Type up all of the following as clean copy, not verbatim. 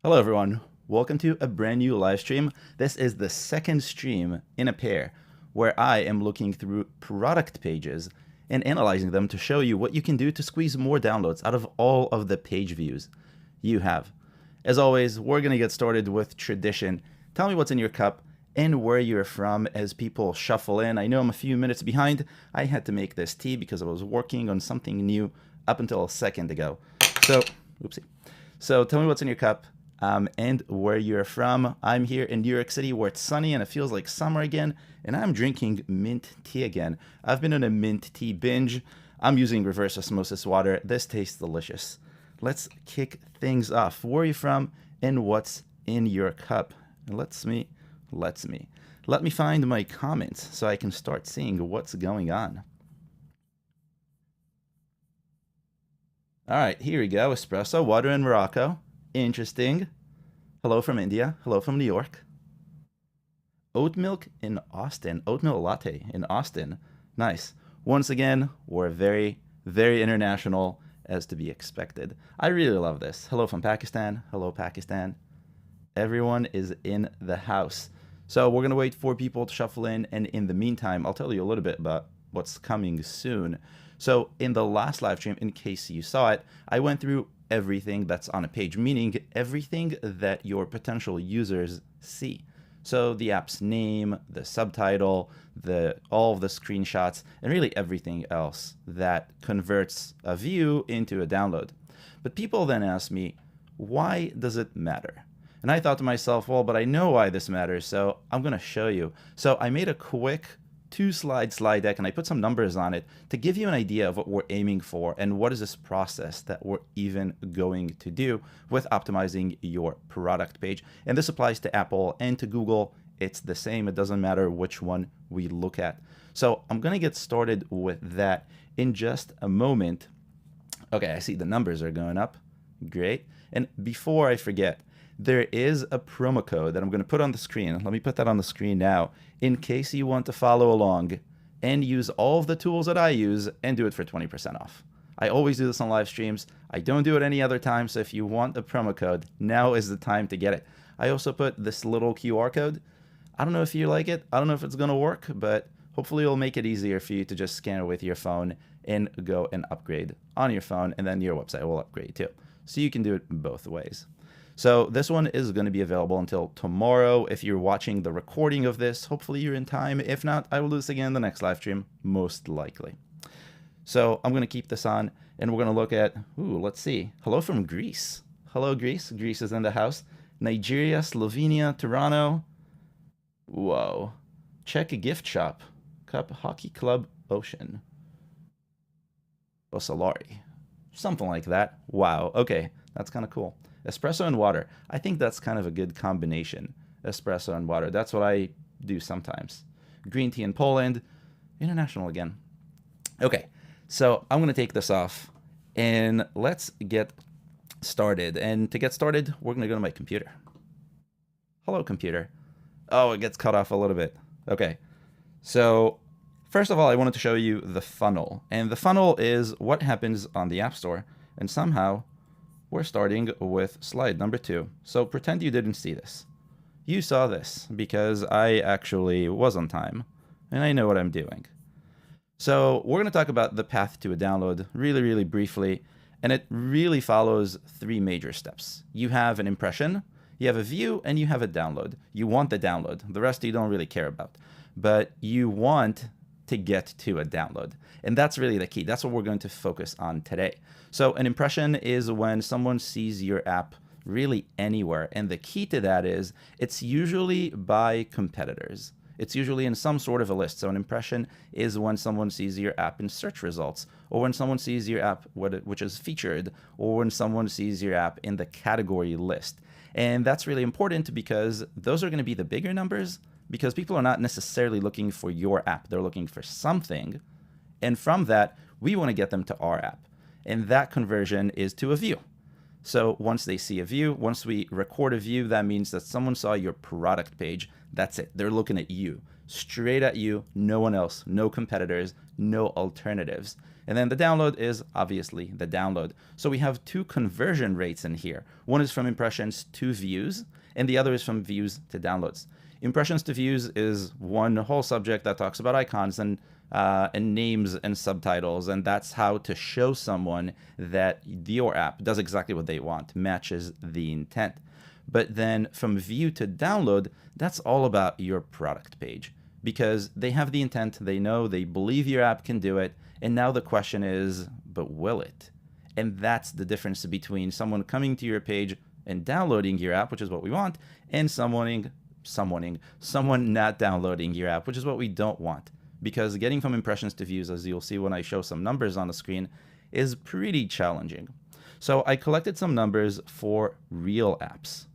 Hello everyone, welcome to a brand new live stream. This is the second stream in a pair where I am looking through product pages and analyzing them to show you what you can do to squeeze more downloads out of all of the page views you have. As always, we're going to get started with tradition. Tell me what's in your cup and where you're from as people shuffle in. I know I'm a few minutes behind. I had to make this tea because I was working on something new up until a second ago. So tell me what's in your cup. And where you're from. I'm here in New York City where it's sunny and it feels like summer again, and I'm drinking mint tea again. I've been on a mint tea binge. I'm using reverse osmosis water. This tastes delicious. Let's kick things off. Where are you from and what's in your cup? Let me find my comments so I can start seeing what's going on. All right, here we go. Espresso, water in Morocco. Interesting. Hello from India. Hello from New York. Oat milk in Austin. Oat milk latte in Austin. Nice. Once again, we're very, very international as to be expected. I really love this. Hello from Pakistan. Hello, Pakistan. Everyone is in the house. So we're going to wait for people to shuffle in. And in the meantime, I'll tell you a little bit about what's coming soon. So in the last live stream, in case you saw it, I went through everything that's on a page, meaning everything that your potential users see. So the app's name, the subtitle, all of the screenshots, and really everything else that converts a view into a download. But people then ask me, why does it matter? And I thought to myself, well, but I know why this matters, so I'm going to show you. So I made a quick 2-slide slide deck and I put some numbers on it to give you an idea of what we're aiming for and what is this process that we're even going to do with optimizing your product page. And this applies to Apple and to Google. It's the same. It doesn't matter which one we look at. So I'm going to get started with that in just a moment. Okay, I see the numbers are going up. Great. And before I forget, there is a promo code that I'm going to put on the screen. Let me put that on the screen now in case you want to follow along and use all of the tools that I use and do it for 20% off. I always do this on live streams. I don't do it any other time. So if you want the promo code, now is the time to get it. I also put this little QR code. I don't know if you like it. I don't know if it's going to work, but hopefully it'll make it easier for you to just scan it with your phone and go and upgrade on your phone. And then your website will upgrade too. So you can do it both ways. So this one is going to be available until tomorrow. If you're watching the recording of this, hopefully you're in time. If not, I will do this again in the next live stream, most likely. So I'm going to keep this on and we're going to look at, let's see. Hello from Greece. Hello, Greece. Greece is in the house. Nigeria, Slovenia, Toronto. Whoa. Czech gift shop. Cup Hockey Club Ocean. Osalari. Something like that. Wow. Okay. That's kind of cool. Espresso and water. I think that's kind of a good combination. Espresso and water. That's what I do sometimes. Green tea in Poland. International again. Okay, so I'm going to take this off and let's get started. And to get started, we're going to go to my computer. Hello, computer. Oh, it gets cut off a little bit. Okay, so first of all, I wanted to show you the funnel. And the funnel is what happens on the App Store. And somehow we're starting with slide number 2. So pretend you didn't see this. You saw this because I actually was on time and I know what I'm doing. So we're going to talk about the path to a download really, really briefly. And it really follows 3 major steps. You have an impression, you have a view, and you have a download. You want the download. The rest you don't really care about. But you want to get to a download. And that's really the key. That's what we're going to focus on today. So an impression is when someone sees your app really anywhere. And the key to that is it's usually by competitors. It's usually in some sort of a list. So an impression is when someone sees your app in search results, or when someone sees your app which is featured, or when someone sees your app in the category list. And that's really important because those are going to be the bigger numbers, because people are not necessarily looking for your app. They're looking for something. And from that, we want to get them to our app. And that conversion is to a view. So once they see a view, once we record a view, that means that someone saw your product page. That's it. They're looking at you, straight at you, no one else, no competitors, no alternatives. And then the download is obviously the download. So we have two conversion rates in here. One is from impressions to views, and the other is from views to downloads. Impressions to views is one whole subject that talks about icons and names and subtitles, and that's how to show someone that your app does exactly what they want, matches the intent. But then from view to download, that's all about your product page, because they have the intent, they know, they believe your app can do it, and now the question is, but will it? And that's the difference between someone coming to your page and downloading your app, which is what we want, and someone not downloading your app, which is what we don't want. Because getting from impressions to views, as you'll see when I show some numbers on the screen, is pretty challenging. So I collected some numbers for real apps.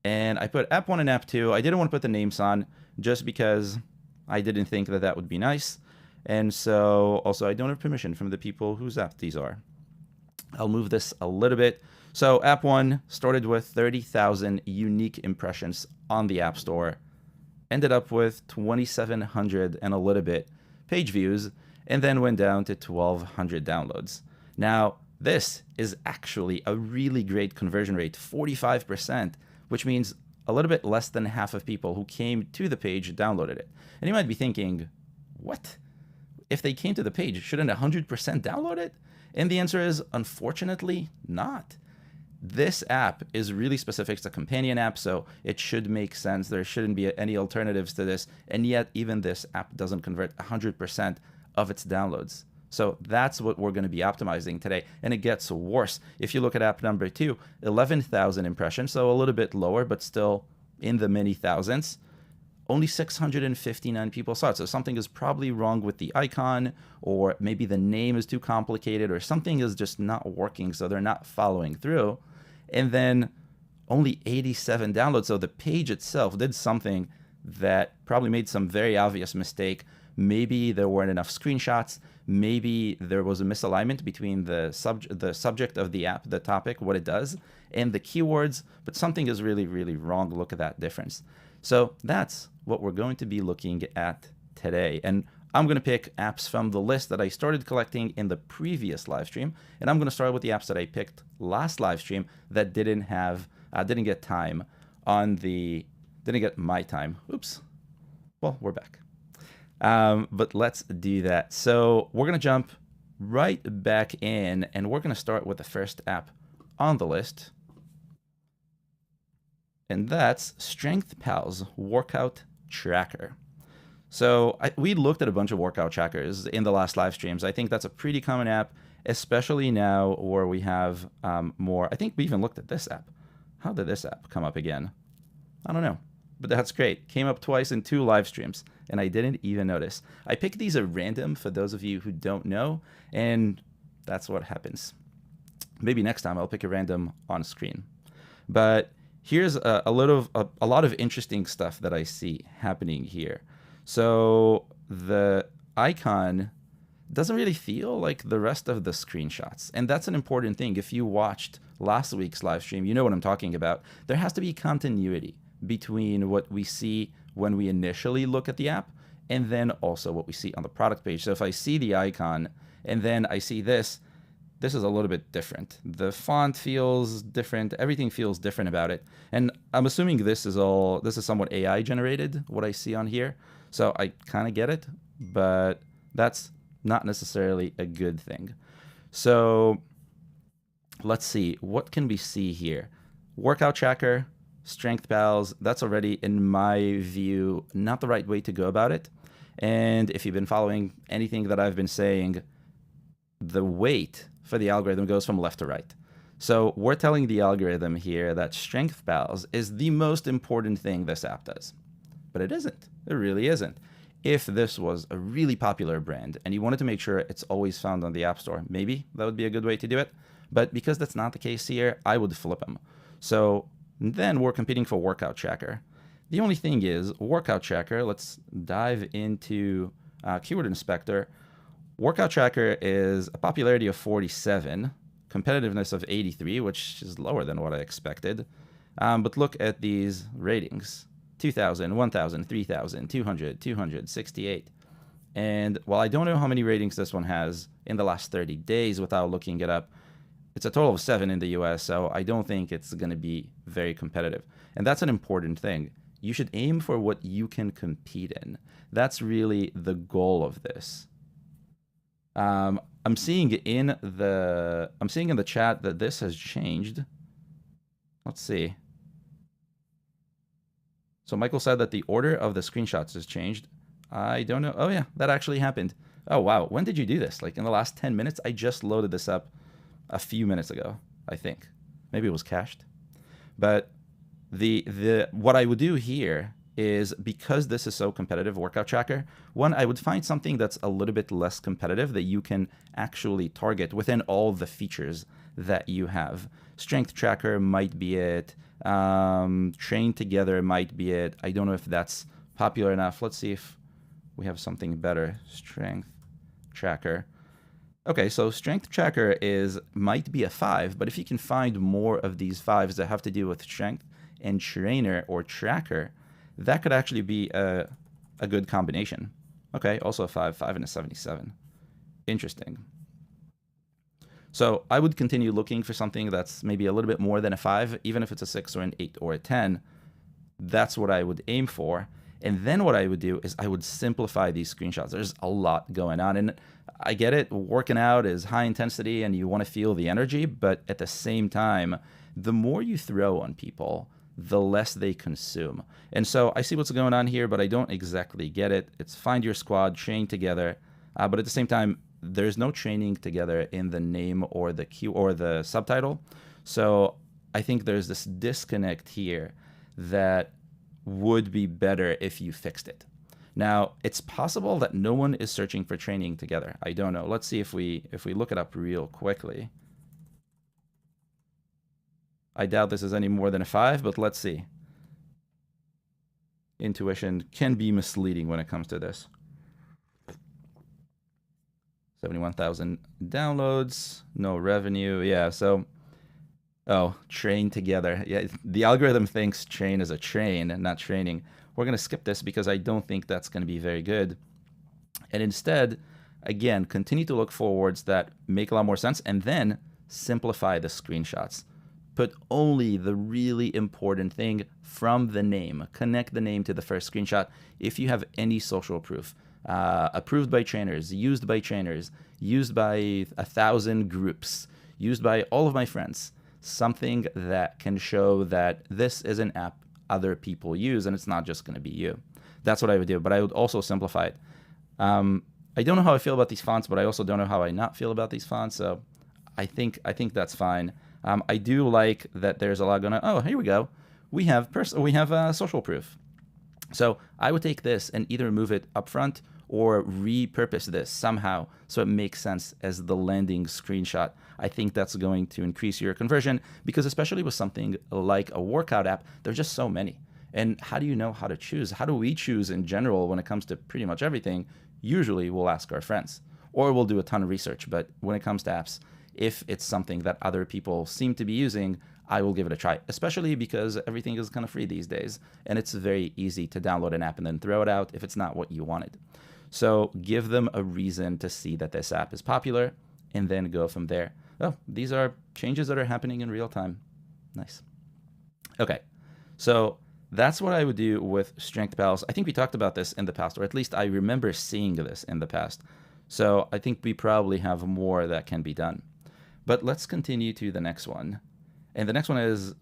And I put app 1 and app 2. I didn't want to put the names on just because I didn't think that that would be nice. And so also I don't have permission from the people whose app these are. I'll move this a little bit. So app 1 started with 30,000 unique impressions on the App Store, ended up with 2,700 and a little bit page views, and then went down to 1,200 downloads. Now, this is actually a really great conversion rate, 45%, which means a little bit less than half of people who came to the page downloaded it. And you might be thinking, what? If they came to the page, shouldn't 100% download it? And the answer is, unfortunately, not. This app is really specific. It's a companion app, so it should make sense. There shouldn't be any alternatives to this. And yet, even this app doesn't convert 100% of its downloads. So that's what we're going to be optimizing today. And it gets worse. If you look at app number 2, 11,000 impressions, so a little bit lower, but still in the many thousands. Only 659 people saw it. So something is probably wrong with the icon, or maybe the name is too complicated, or something is just not working, so they're not following through. And then only 87 downloads. So the page itself did something that probably made some very obvious mistake. Maybe there weren't enough screenshots. Maybe there was a misalignment between the subject of the app, the topic, what it does, and the keywords. But something is really, really wrong. Look at that difference. So that's what we're going to be looking at today. And I'm going to pick apps from the list that I started collecting in the previous live stream. And I'm going to start with the apps that I picked last live stream that didn't get time on the, didn't get my time. Oops. Well, we're back. But let's do that. So we're going to jump right back in, and we're going to start with the first app on the list. And that's StrengthPals Workout Tracker. So we looked at a bunch of workout trackers in the last live streams. I think that's a pretty common app, especially now where we have more. I think we even looked at this app. How did this app come up again? I don't know, but that's great. Came up twice in 2 live streams, and I didn't even notice. I picked these at random for those of you who don't know, and that's what happens. Maybe next time I'll pick a random on screen. But here's a lot of interesting stuff that I see happening here. So the icon doesn't really feel like the rest of the screenshots. And that's an important thing. If you watched last week's live stream, you know what I'm talking about. There has to be continuity between what we see when we initially look at the app and then also what we see on the product page. So if I see the icon and then I see this is a little bit different. The font feels different. Everything feels different about it. And I'm assuming this is somewhat AI generated, what I see on here. So I kind of get it, but that's not necessarily a good thing. So let's see, what can we see here? Workout tracker, StrengthPals, that's already, in my view, not the right way to go about it. And if you've been following anything that I've been saying, the weight for the algorithm goes from left to right. So we're telling the algorithm here that StrengthPals is the most important thing this app does. But it isn't. It really isn't. If this was a really popular brand and you wanted to make sure it's always found on the App Store, maybe that would be a good way to do it. But because that's not the case here, I would flip them. So then we're competing for Workout Tracker. The only thing is, Workout Tracker, let's dive into Keyword Inspector. Workout Tracker is a popularity of 47, competitiveness of 83, which is lower than what I expected. But look at these ratings. 2,000, 1,000, 3,000, 200, 268. And while I don't know how many ratings this one has in the last 30 days without looking it up, it's a total of 7 in the US, so I don't think it's going to be very competitive. And that's an important thing. You should aim for what you can compete in. That's really the goal of this. I'm seeing in the chat that this has changed. Let's see. So Michael said that the order of the screenshots has changed. I don't know. Oh yeah, that actually happened. Oh wow, when did you do this? Like in the last 10 minutes? I just loaded this up a few minutes ago, I think. Maybe it was cached. But what I would do here is, because this is so competitive, workout tracker, one, I would find something that's a little bit less competitive that you can actually target within all the features that you have. Strength tracker might be it. Train together might be it. I don't know if that's popular enough. Let's see if we have something better. Strength tracker. Okay, so strength tracker might be a 5, but if you can find more of these 5s that have to do with strength and trainer or tracker, that could actually be a good combination. Okay, also a 5 and a 77. Interesting. So I would continue looking for something that's maybe a little bit more than a 5, even if it's a 6 or an 8 or a 10. That's what I would aim for. And then what I would do is I would simplify these screenshots. There's a lot going on. And I get it, working out is high intensity and you want to feel the energy, but at the same time, the more you throw on people, the less they consume. And so I see what's going on here, but I don't exactly get it. It's find your squad, train together. But at the same time, there's no training together in the name or the Q or the subtitle. So I think there's this disconnect here that would be better if you fixed it. Now, it's possible that no one is searching for training together. I don't know. Let's see if we look it up real quickly. I doubt this is any more than a 5, but let's see. Intuition can be misleading when it comes to this. 71,000 downloads, no revenue. Yeah, so, oh, train together. Yeah, the algorithm thinks train is a train and not training. We're going to skip this because I don't think that's going to be very good. And instead, again, continue to look for words that make a lot more sense and then simplify the screenshots. Put only the really important thing from the name. Connect the name to the first screenshot if you have any social proof. Approved by trainers, used by 1,000 groups, used by all of my friends. Something that can show that this is an app other people use and it's not just going to be you. That's what I would do, but I would also simplify it. I don't know how I feel about these fonts, but I also don't know how I not feel about these fonts, so I think that's fine. I do like that there's a lot going on. Oh, here we go. We have social proof. So I would take this and either move it up front or repurpose this somehow so it makes sense as the landing screenshot. I think that's going to increase your conversion because especially with something like a workout app, there's just so many. And how do you know how to choose? How do we choose in general when it comes to pretty much everything? Usually we'll ask our friends or we'll do a ton of research. But when it comes to apps, if it's something that other people seem to be using, I will give it a try, especially because everything is kind of free these days. And it's very easy to download an app and then throw it out if it's not what you wanted. So give them a reason to see that this app is popular and then go from there. Oh, these are changes that are happening in real time. Nice. Okay, so that's what I would do with StrengthPals. I think we talked about this in the past, or at least I remember seeing this in the past. So I think we probably have more that can be done. But let's continue to the next one. And the next one is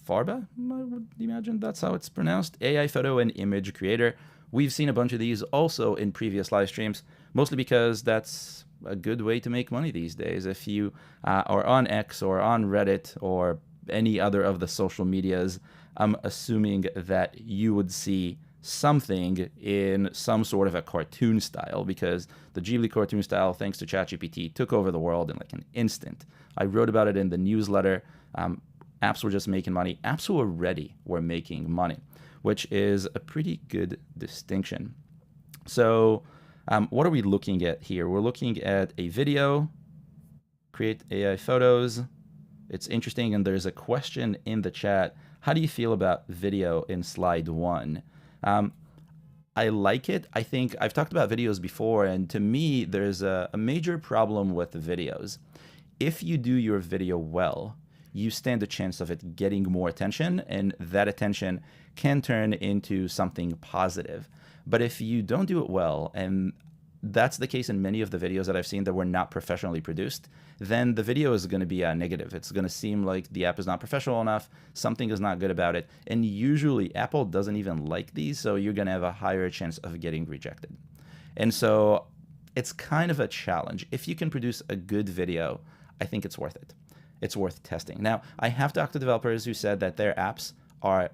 FARBA, I would imagine that's how it's pronounced. AI photo and image creator. We've seen a bunch of these also in previous live streams, mostly because that's a good way to make money these days. If you are on X or on Reddit or any other of the social medias, I'm assuming that you would see something in some sort of a cartoon style because the Ghibli cartoon style, thanks to ChatGPT, took over the world in like an instant. I wrote about it in the newsletter. Apps were just making money. Apps already were making money, which is a pretty good distinction. So what are we looking at here? We're looking at a video, create AI photos. It's interesting, and there's a question in the chat. How do you feel about video in slide 1? I like it. I think I've talked about videos before, and to me, there's a major problem with the videos. If you do your video well, you stand a chance of it getting more attention, and that attention can turn into something positive. But if you don't do it well, and that's the case in many of the videos that I've seen that were not professionally produced, then the video is going to be negative. It's going to seem like the app is not professional enough, something is not good about it, and usually Apple doesn't even like these, so you're going to have a higher chance of getting rejected. And so it's kind of a challenge. If you can produce a good video, I think it's worth it. It's worth testing. Now, I have talked to developers who said that their apps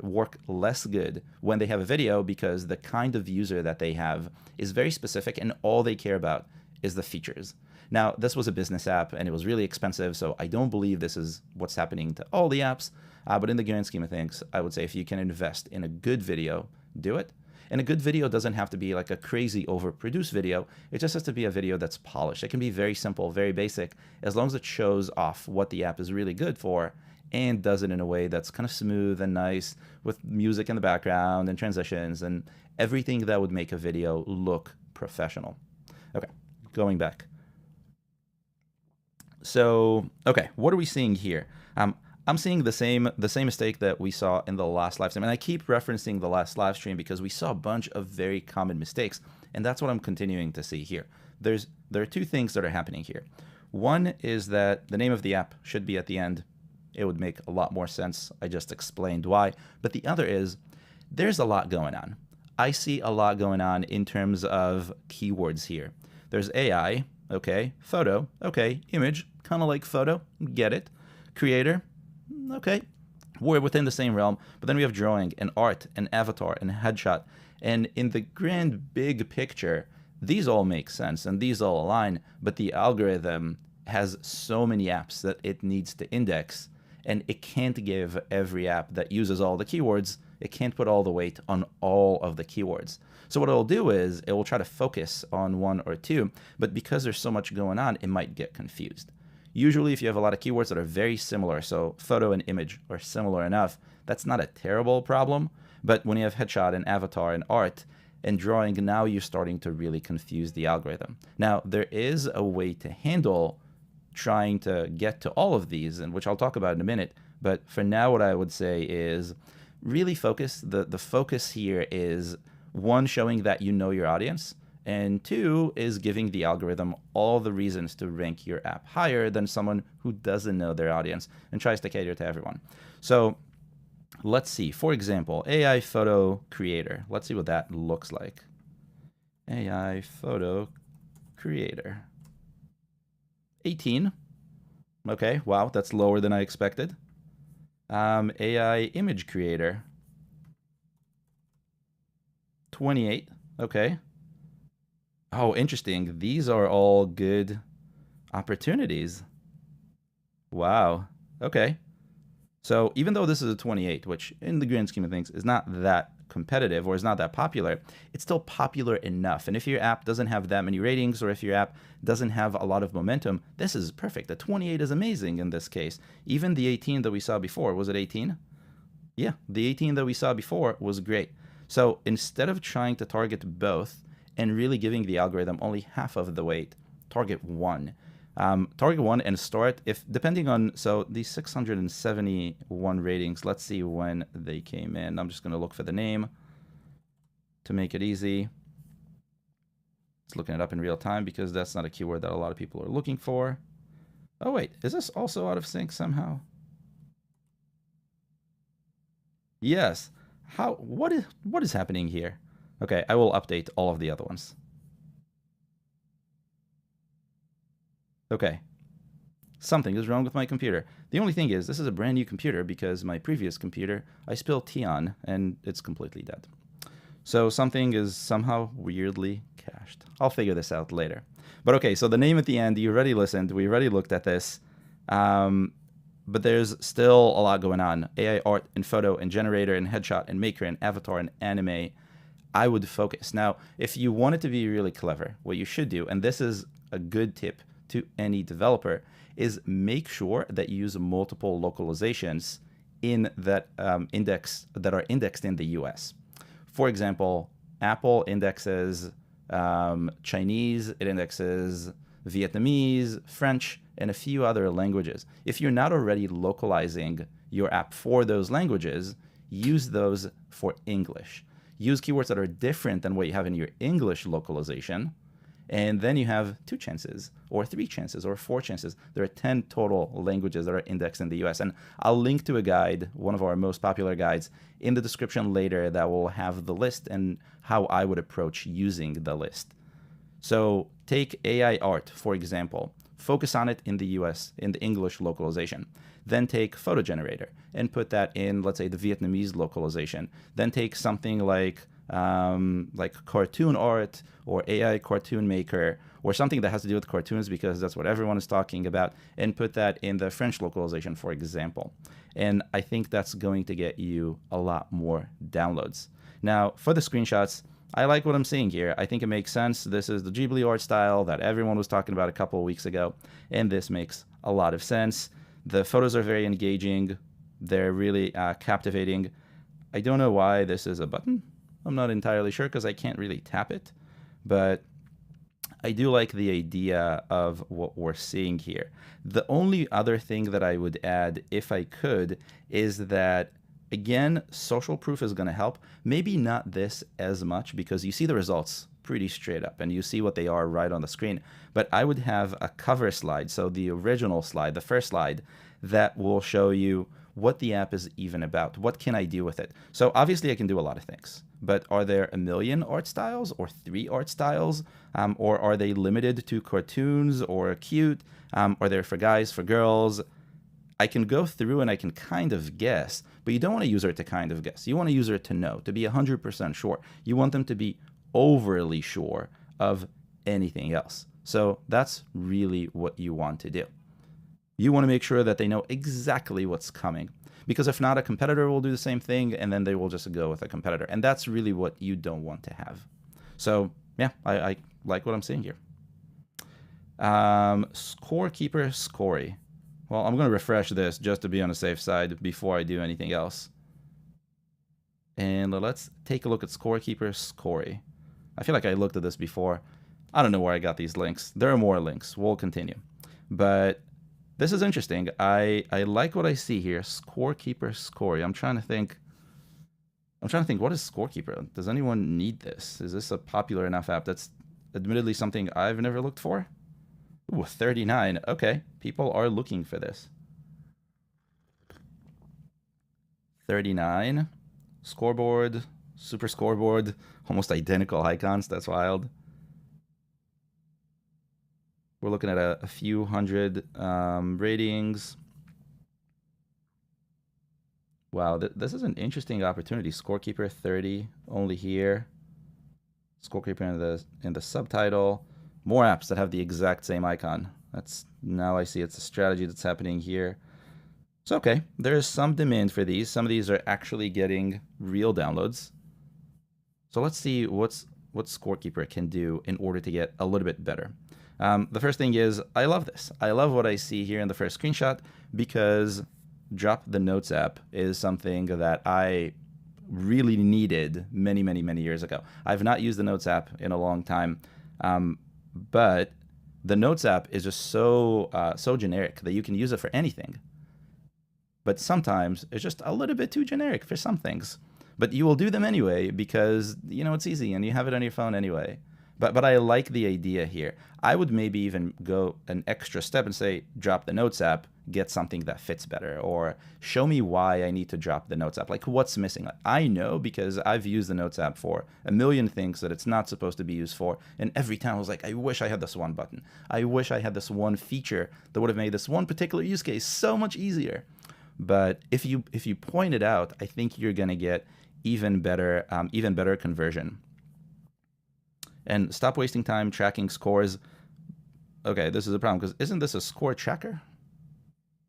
work less good when they have a video because the kind of user that they have is very specific and all they care about is the features. Now, this was a business app and it was really expensive, so I don't believe this is what's happening to all the apps, but in the grand scheme of things, I would say if you can invest in a good video, do it. And a good video doesn't have to be like a crazy overproduced video. It just has to be a video that's polished. It can be very simple, very basic, as long as it shows off what the app is really good for and does it in a way that's kind of smooth and nice with music in the background and transitions and everything that would make a video look professional. Okay, going back. So, okay, what are we seeing here? I'm seeing the same mistake that we saw in the last live stream. And I keep referencing the last live stream because we saw a bunch of very common mistakes. And that's what I'm continuing to see here. There are two things that are happening here. One is that the name of the app should be at the end. It would make a lot more sense. I just explained why. But the other is there's a lot going on. I see a lot going on in terms of keywords here. There's AI, okay. Photo, okay. Image, kind of like photo, get it. Creator, okay, we're within the same realm, but then we have drawing and art and avatar and headshot. And in the grand big picture, these all make sense and these all align, but the algorithm has so many apps that it needs to index, and it can't give every app that uses all the keywords, it can't put all the weight on all of the keywords. So what it'll do is it will try to focus on one or two, but because there's so much going on, it might get confused. Usually if you have a lot of keywords that are very similar, so photo and image are similar enough, that's not a terrible problem. But when you have headshot and avatar and art and drawing, now you're starting to really confuse the algorithm. Now, there is a way to handle trying to get to all of these, and which I'll talk about in a minute. But for now, what I would say is really focus. The focus here is, one, showing that you know your audience, and two is giving the algorithm all the reasons to rank your app higher than someone who doesn't know their audience and tries to cater to everyone. So let's see, for example, AI photo creator. Let's see what that looks like. AI photo creator. 18. Okay, wow, that's lower than I expected. AI image creator. 28. Okay. Oh, interesting. These are all good opportunities. Wow. Okay. So even though this is a 28, which in the grand scheme of things is not that competitive or is not that popular, it's still popular enough. And if your app doesn't have that many ratings, or if your app doesn't have a lot of momentum, this is perfect. The 28 is amazing in this case. Even the 18 that we saw before, was it 18? Yeah, the 18 that we saw before was great. So instead of trying to target both and really giving the algorithm only half of the weight, target one. Target one and start, if depending on, so these 671 ratings, let's see when they came in. I'm just going to look for the name to make it easy. It's looking it up in real time because that's not a keyword that a lot of people are looking for. Oh wait, is this also out of sync somehow? Yes. What is happening here? Okay, I will update all of the other ones. Okay, something is wrong with my computer. The only thing is, this is a brand new computer because my previous computer, I spilled tea on and it's completely dead. So something is somehow weirdly cached. I'll figure this out later. But okay, so the name at the end, you already listened, we already looked at this. But there's still a lot going on. AI art and photo and generator and headshot and maker and avatar and anime. I would focus. Now, if you want it to be really clever, what you should do, and this is a good tip to any developer, is make sure that you use multiple localizations in that index that are indexed in the US. For example, Apple indexes Chinese, it indexes Vietnamese, French, and a few other languages. If you're not already localizing your app for those languages, use those for English. Use keywords that are different than what you have in your English localization, and then you have 2 chances, or 3 chances, or 4 chances. There are 10 total languages that are indexed in the US. And I'll link to a guide, one of our most popular guides, in the description later that will have the list and how I would approach using the list. So take AI art, for example. Focus on it in the US, in the English localization. Then take photo generator and put that in, let's say, the Vietnamese localization. Then take something like cartoon art or AI cartoon maker or something that has to do with cartoons because that's what everyone is talking about, and put that in the French localization, for example. And I think that's going to get you a lot more downloads. Now, for the screenshots, I like what I'm seeing here. I think it makes sense. This is the Ghibli art style that everyone was talking about a couple of weeks ago, and this makes a lot of sense. The photos are very engaging. They're really captivating. I don't know why this is a button. I'm not entirely sure because I can't really tap it, but I do like the idea of what we're seeing here. The only other thing that I would add, if I could, is that, again, social proof is going to help. Maybe not this as much because you see the results pretty straight up and you see what they are right on the screen. But I would have a cover slide, so the original slide, the first slide, that will show you what the app is even about. What can I do with it? So obviously I can do a lot of things, but are there a million art styles or 3 art styles? Or are they limited to cartoons or cute? Are they for guys, for girls? I can go through and I can kind of guess, but you don't want a user to kind of guess. You want a user to know, to be 100% sure. You want them to be overly sure of anything else. So that's really what you want to do. You want to make sure that they know exactly what's coming, because if not, a competitor will do the same thing and then they will just go with a competitor. And that's really what you don't want to have. So yeah, I like what I'm seeing here. Scorekeeper Scory. Well, I'm going to refresh this just to be on the safe side before I do anything else. And let's take a look at Scorekeeper Scory. I feel like I looked at this before. I don't know where I got these links. There are more links. We'll continue. But this is interesting. I like what I see here. Scorekeeper Scory. I'm trying to think, what is Scorekeeper? Does anyone need this? Is this a popular enough app? That's admittedly something I've never looked for. Ooh, 39. Okay, people are looking for this. 39. Scoreboard, super scoreboard, almost identical icons. That's wild. We're looking at a few hundred ratings. Wow, this is an interesting opportunity. Scorekeeper 30 only here. Scorekeeper in the subtitle. More apps that have the exact same icon. That's, now I see it's a strategy that's happening here. So okay, there's some demand for these. Some of these are actually getting real downloads. So let's see what Scorekeeper can do in order to get a little bit better. The first thing is, I love this. I love what I see here in the first screenshot, because Drop the Notes app is something that I really needed many, many, many years ago. I've not used the Notes app in a long time, but the Notes app is just so generic that you can use it for anything. But sometimes it's just a little bit too generic for some things. But you will do them anyway because, you know, it's easy and you have it on your phone anyway. But I like the idea here. I would maybe even go an extra step and say, drop the Notes app, get something that fits better, or show me why I need to drop the Notes app. Like, what's missing? Like, I know because I've used the Notes app for a million things that it's not supposed to be used for. And every time I was like, I wish I had this one button. I wish I had this one feature that would have made this one particular use case so much easier. But if you point it out, I think you're going to get even better conversion. And stop wasting time tracking scores. Okay, this is a problem because isn't this a score tracker?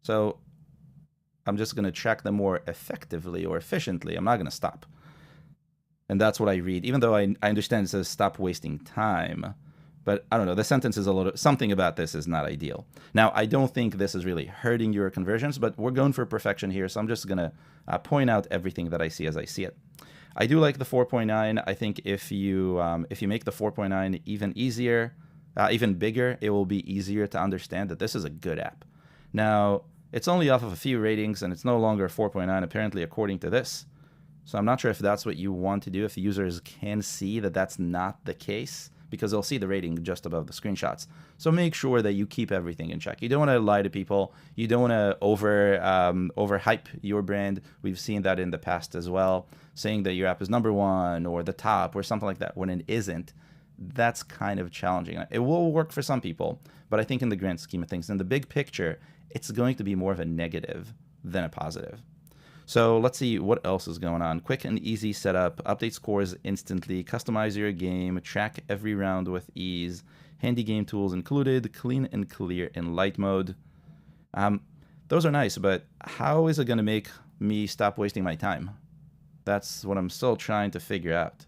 So I'm just going to track them more effectively or efficiently. I'm not going to stop. And that's what I read, even though I understand it says stop wasting time. But I don't know, the sentence is a little, something about this is not ideal. Now, I don't think this is really hurting your conversions, but we're going for perfection here, so I'm just going to point out everything that I see as I see it. I do like the 4.9. I think if you make the 4.9 even easier, even bigger, it will be easier to understand that this is a good app. Now, it's only off of a few ratings, and it's no longer 4.9, apparently, according to this. So I'm not sure if that's what you want to do, if users can see that that's not the case, because they'll see the rating just above the screenshots. So make sure that you keep everything in check. You don't want to lie to people. You don't want to overhype your brand. We've seen that in the past as well, saying that your app is #1 or the top or something like that when it isn't. That's kind of challenging. It will work for some people, but I think in the grand scheme of things, in the big picture, it's going to be more of a negative than a positive. So let's see what else is going on. Quick and easy setup, update scores instantly, customize your game, track every round with ease, handy game tools included, clean and clear in light mode. Those are nice, but how is it going to make me stop wasting my time? That's what I'm still trying to figure out.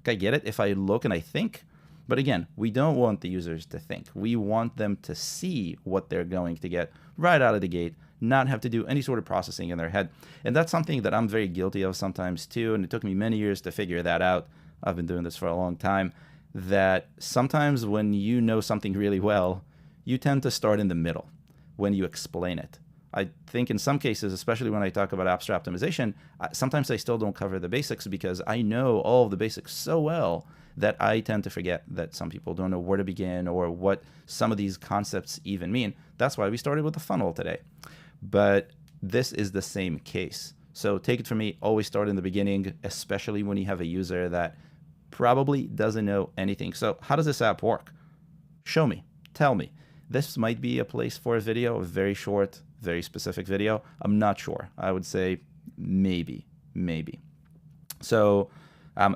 Okay, I get it if I look and I think, but again, we don't want the users to think. We want them to see what they're going to get right out of the gate, not have to do any sort of processing in their head. And that's something that I'm very guilty of sometimes too, and it took me many years to figure that out. I've been doing this for a long time, that sometimes when you know something really well, you tend to start in the middle when you explain it. I think in some cases, especially when I talk about app store optimization, sometimes I still don't cover the basics because I know all of the basics so well that I tend to forget that some people don't know where to begin or what some of these concepts even mean. That's why we started with the funnel today. But this is the same case. So take it from me, always start in the beginning, especially when you have a user that probably doesn't know anything. So how does this app work? Show me, tell me. This might be a place for a video, a very short, very specific video. I'm not sure. I would say maybe. So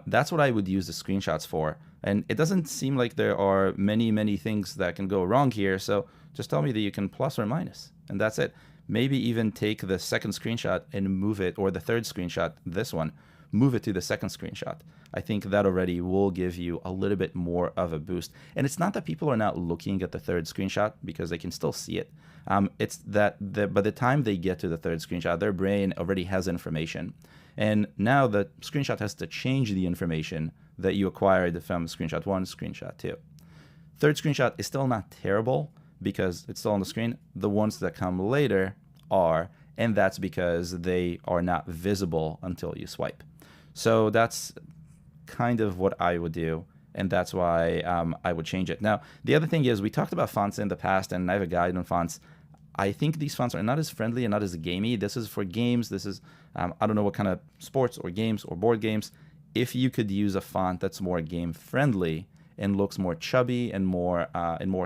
that's what I would use the screenshots for. And it doesn't seem like there are many things that can go wrong here. So just tell me that you can plus or minus, and that's it. Maybe even take the second screenshot and move it, or the third screenshot, this one, move it to the second screenshot. I think that already will give you a little bit more of a boost. And it's not that people are not looking at the third screenshot because they can still see it. It's that by the time they get to the third screenshot, their brain already has information. And now the screenshot has to change the information that you acquired from screenshot 1, screenshot 2. Third screenshot is still not terrible because it's still on the screen. The ones that come later are, and that's because they are not visible until you swipe. So that's kind of what I would do, and that's why I would change it. Now, the other thing is we talked about fonts in the past, and I have a guide on fonts. I think these fonts are not as friendly and not as gamey. This is for games. This is, I don't know what kind of sports or games or board games. If you could use a font that's more game friendly and looks more chubby and more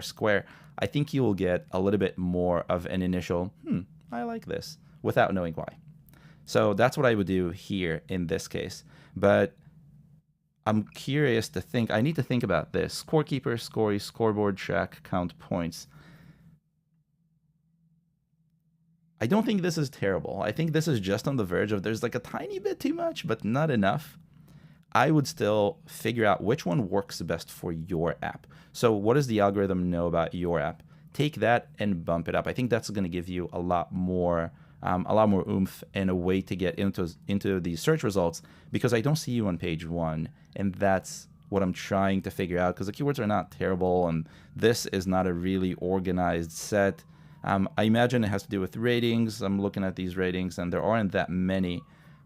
square, I think you will get a little bit more of an initial, I like this, without knowing why. So that's what I would do here in this case. But I'm curious to think, I need to think about this. Scorekeeper, Scory, scoreboard, track, count points. I don't think this is terrible. I think this is just on the verge of there's like a tiny bit too much, but not enough. I would still figure out which one works best for your app. So what does the algorithm know about your app? Take that and bump it up. I think that's going to give you a lot more oomph and a way to get into the search results, because I don't see you on page 1, and that's what I'm trying to figure out, because the keywords are not terrible, and this is not a really organized set. I imagine it has to do with ratings. I'm looking at these ratings, and there aren't that many,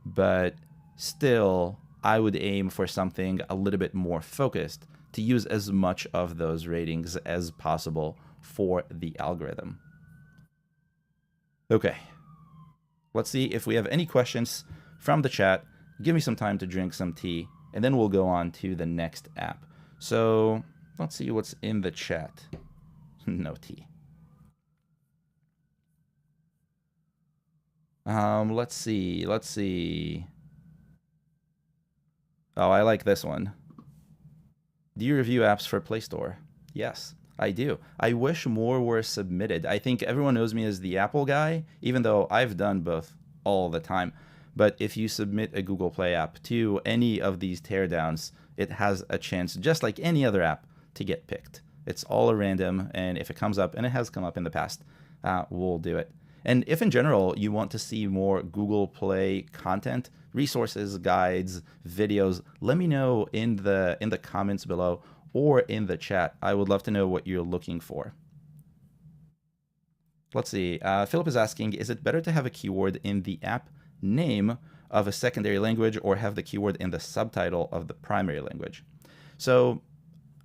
but still, I would aim for something a little bit more focused to use as much of those ratings as possible for the algorithm. Okay, let's see if we have any questions from the chat. Give me some time to drink some tea, and then we'll go on to the next app. So let's see what's in the chat. No tea. Let's see. Oh, I like this one. Do you review apps for Play Store? Yes, I do. I wish more were submitted. I think everyone knows me as the Apple guy, even though I've done both all the time. But if you submit a Google Play app to any of these teardowns, it has a chance, just like any other app, to get picked. It's all random, and if it comes up, and it has come up in the past, we'll do it. And if in general you want to see more Google Play content, resources, guides, videos, let me know in the comments below or in the chat. I would love to know what you're looking for. Let's see. Philip is asking, is it better to have a keyword in the app name of a secondary language or have the keyword in the subtitle of the primary language? So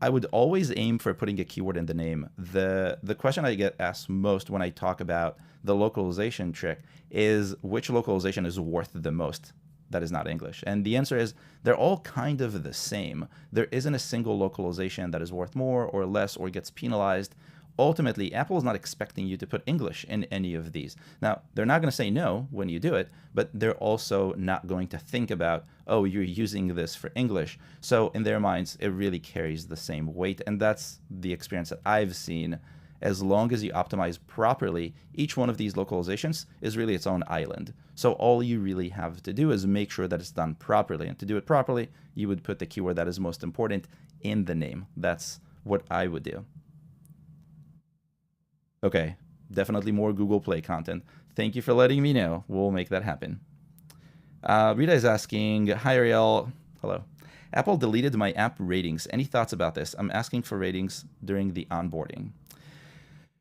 I would always aim for putting a keyword in the name. The question I get asked most when I talk about the localization trick is which localization is worth the most that is not English. And the answer is they're all kind of the same. There isn't a single localization that is worth more or less or gets penalized. Ultimately, Apple is not expecting you to put English in any of these. Now, they're not going to say no when you do it, but they're also not going to think about, oh, you're using this for English. So in their minds, it really carries the same weight. And that's the experience that I've seen. As long as you optimize properly, each one of these localizations is really its own island. So all you really have to do is make sure that it's done properly. And to do it properly, you would put the keyword that is most important in the name. That's what I would do. Okay, definitely more Google Play content. Thank you for letting me know. We'll make that happen. Rita is asking, hi Ariel, hello. Apple deleted my app ratings. Any thoughts about this? I'm asking for ratings during the onboarding.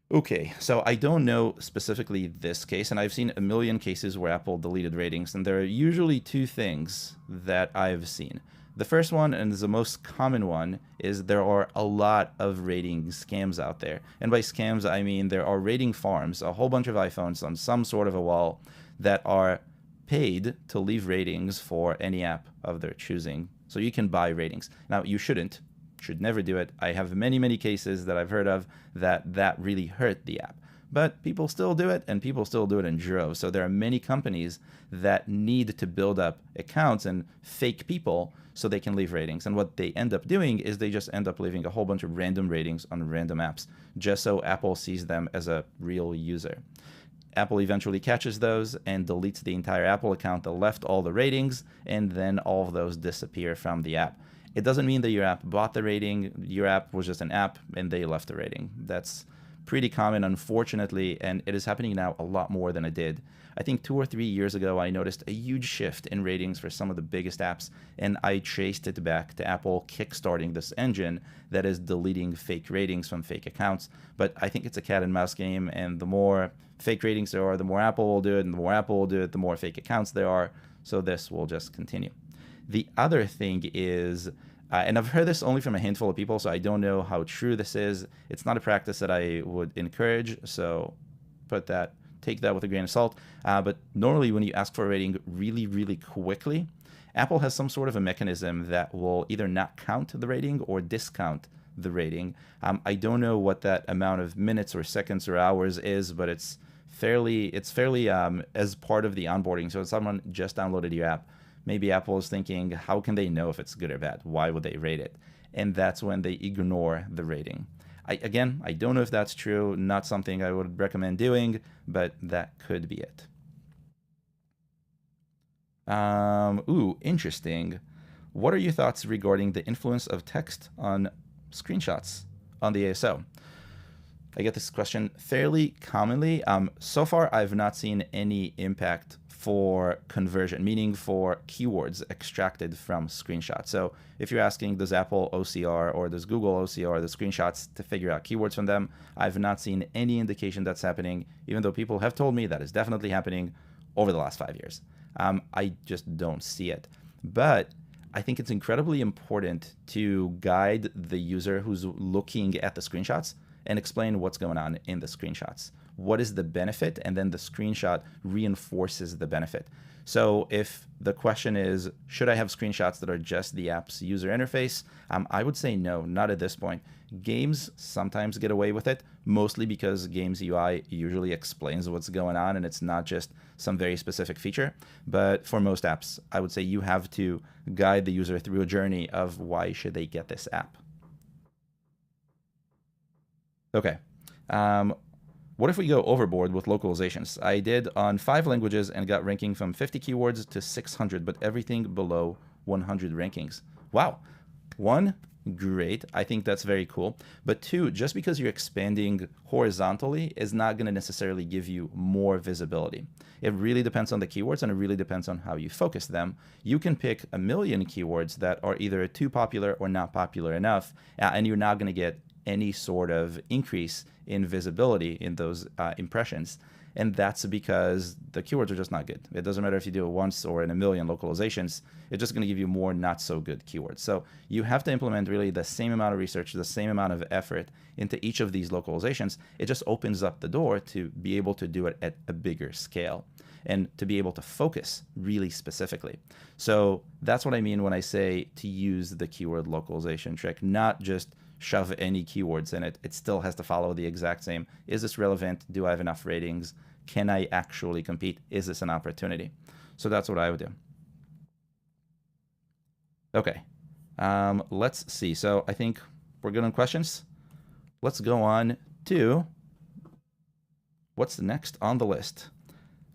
Okay, so I don't know specifically this case, and I've seen a million cases where Apple deleted ratings, and there are usually two things that I've seen. The first one, and the most common one, is there are a lot of rating scams out there. And by scams, I mean there are rating farms, a whole bunch of iPhones on some sort of a wall that are paid to leave ratings for any app of their choosing. So you can buy ratings. Now, you should never do it. I have many, many cases that I've heard of that really hurt the app. But people still do it, and people still do it in droves. So there are many companies that need to build up accounts and fake people so they can leave ratings. And what they end up doing is they just end up leaving a whole bunch of random ratings on random apps, just so Apple sees them as a real user. Apple eventually catches those and deletes the entire Apple account that left all the ratings, and then all of those disappear from the app. It doesn't mean that your app bought the rating. Your app was just an app, and they left the rating. That's pretty common, unfortunately, and it is happening now a lot more than it did. I think 2 or 3 years ago, I noticed a huge shift in ratings for some of the biggest apps, and I traced it back to Apple kickstarting this engine that is deleting fake ratings from fake accounts. But I think it's a cat and mouse game, and the more fake ratings there are, the more Apple will do it, and the more Apple will do it, the more fake accounts there are. So this will just continue. The other thing is, and I've heard this only from a handful of people, so I don't know how true this is. It's not a practice that I would encourage, so take that with a grain of salt. But normally when you ask for a rating really, really quickly, Apple has some sort of a mechanism that will either not count the rating or discount the rating. I don't know what that amount of minutes or seconds or hours is, but it's fairly as part of the onboarding. So if someone just downloaded your app, maybe Apple is thinking, how can they know if it's good or bad? Why would they rate it? And that's when they ignore the rating. Again, I don't know if that's true, not something I would recommend doing, but that could be it. Ooh, interesting. What are your thoughts regarding the influence of text on screenshots on the ASO? I get this question fairly commonly. So far, I've not seen any impact for conversion, meaning for keywords extracted from screenshots. So if you're asking, does Apple OCR or does Google OCR the screenshots to figure out keywords from them, I've not seen any indication that's happening, even though people have told me that is definitely happening over the last 5 years. I just don't see it. But I think it's incredibly important to guide the user who's looking at the screenshots and explain what's going on in the screenshots. What is the benefit? And then the screenshot reinforces the benefit. So if the question is, should I have screenshots that are just the app's user interface? I would say no, not at this point. Games sometimes get away with it, mostly because Games UI usually explains what's going on and it's not just some very specific feature. But for most apps, I would say you have to guide the user through a journey of why should they get this app. Okay. What if we go overboard with localizations? I did on 5 languages and got ranking from 50 keywords to 600, but everything below 100 rankings. Wow. 1, great. I think that's very cool. But two, just because you're expanding horizontally is not going to necessarily give you more visibility. It really depends on the keywords, and it really depends on how you focus them. You can pick a million keywords that are either too popular or not popular enough, and you're not going to get any sort of increase in visibility in those impressions. And that's because the keywords are just not good. It doesn't matter if you do it once or in a million localizations, it's just going to give you more not so good keywords. So you have to implement really the same amount of research, the same amount of effort into each of these localizations. It just opens up the door to be able to do it at a bigger scale and to be able to focus really specifically. So that's what I mean when I say to use the keyword localization trick, not just shove any keywords in it. It still has to follow the exact same. Is this relevant? Do I have enough ratings? Can I actually compete? Is this an opportunity? So that's what I would do. Okay, let's see. So I think we're good on questions. Let's go on to what's next on the list.